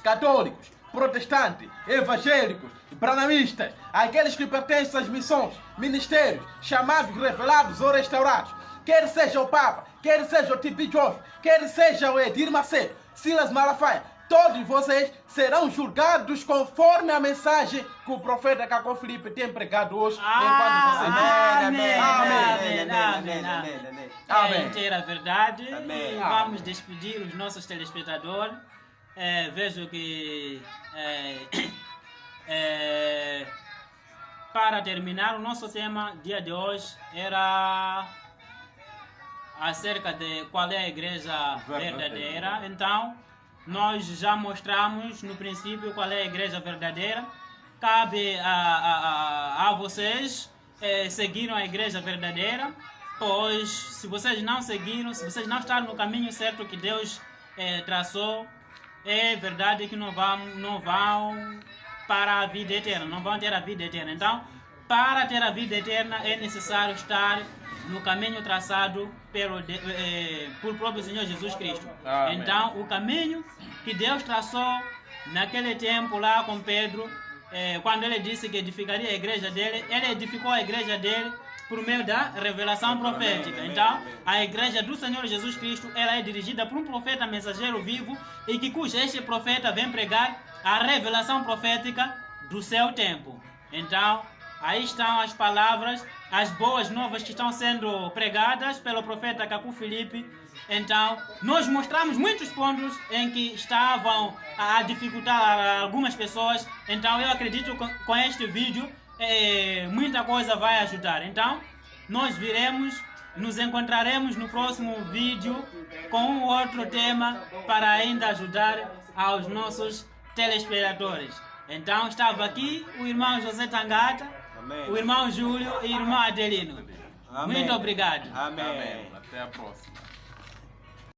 Speaker 1: católicos, protestantes, evangélicos, branamistas, aqueles que pertencem às missões, ministérios, chamados, revelados ou restaurados, quer seja o Papa, quer seja o T.B. Jones, quer seja o Edir Macedo, Silas Malafaia, todos vocês serão julgados conforme a mensagem que o profeta Cacó Filipe tem pregado hoje. Enquanto vocês
Speaker 3: Amém.
Speaker 2: Amém.
Speaker 3: É a inteira verdade.
Speaker 2: Amém.
Speaker 3: E vamos despedir os nossos telespectadores. Vejo que para terminar, o nosso tema dia de hoje era acerca de qual é a igreja verdadeira. Então, nós já mostramos no princípio qual é a igreja verdadeira. Cabe a vocês seguirem a igreja verdadeira, pois se vocês não seguiram, se vocês não estão no caminho certo que Deus traçou, é verdade que não vão para a vida eterna, não vão ter a vida eterna. Então, para ter a vida eterna é necessário estar no caminho traçado por próprio Senhor Jesus Cristo.
Speaker 1: Amém.
Speaker 3: Então, o caminho que Deus traçou naquele tempo lá com Pedro, quando ele disse que edificaria a igreja dele, ele edificou a igreja dele por meio da revelação profética. Então, a igreja do Senhor Jesus Cristo, ela é dirigida por um profeta mensageiro vivo e que cujo este profeta vem pregar a revelação profética do seu tempo. Então, aí estão as palavras, as boas novas que estão sendo pregadas pelo profeta Cacó Filipe. Então, nós mostramos muitos pontos em que estavam a dificultar algumas pessoas. Então, eu acredito que com este vídeo muita coisa vai ajudar. Então, nós nos encontraremos no próximo vídeo com um outro tema para ainda ajudar aos nossos telespectadores. Então, estava aqui o irmão José Tangata,
Speaker 2: Amém.
Speaker 3: o irmão Júlio e o irmão Adelino.
Speaker 2: Amém.
Speaker 3: Muito obrigado.
Speaker 2: Amém.
Speaker 1: Amém. Até a próxima.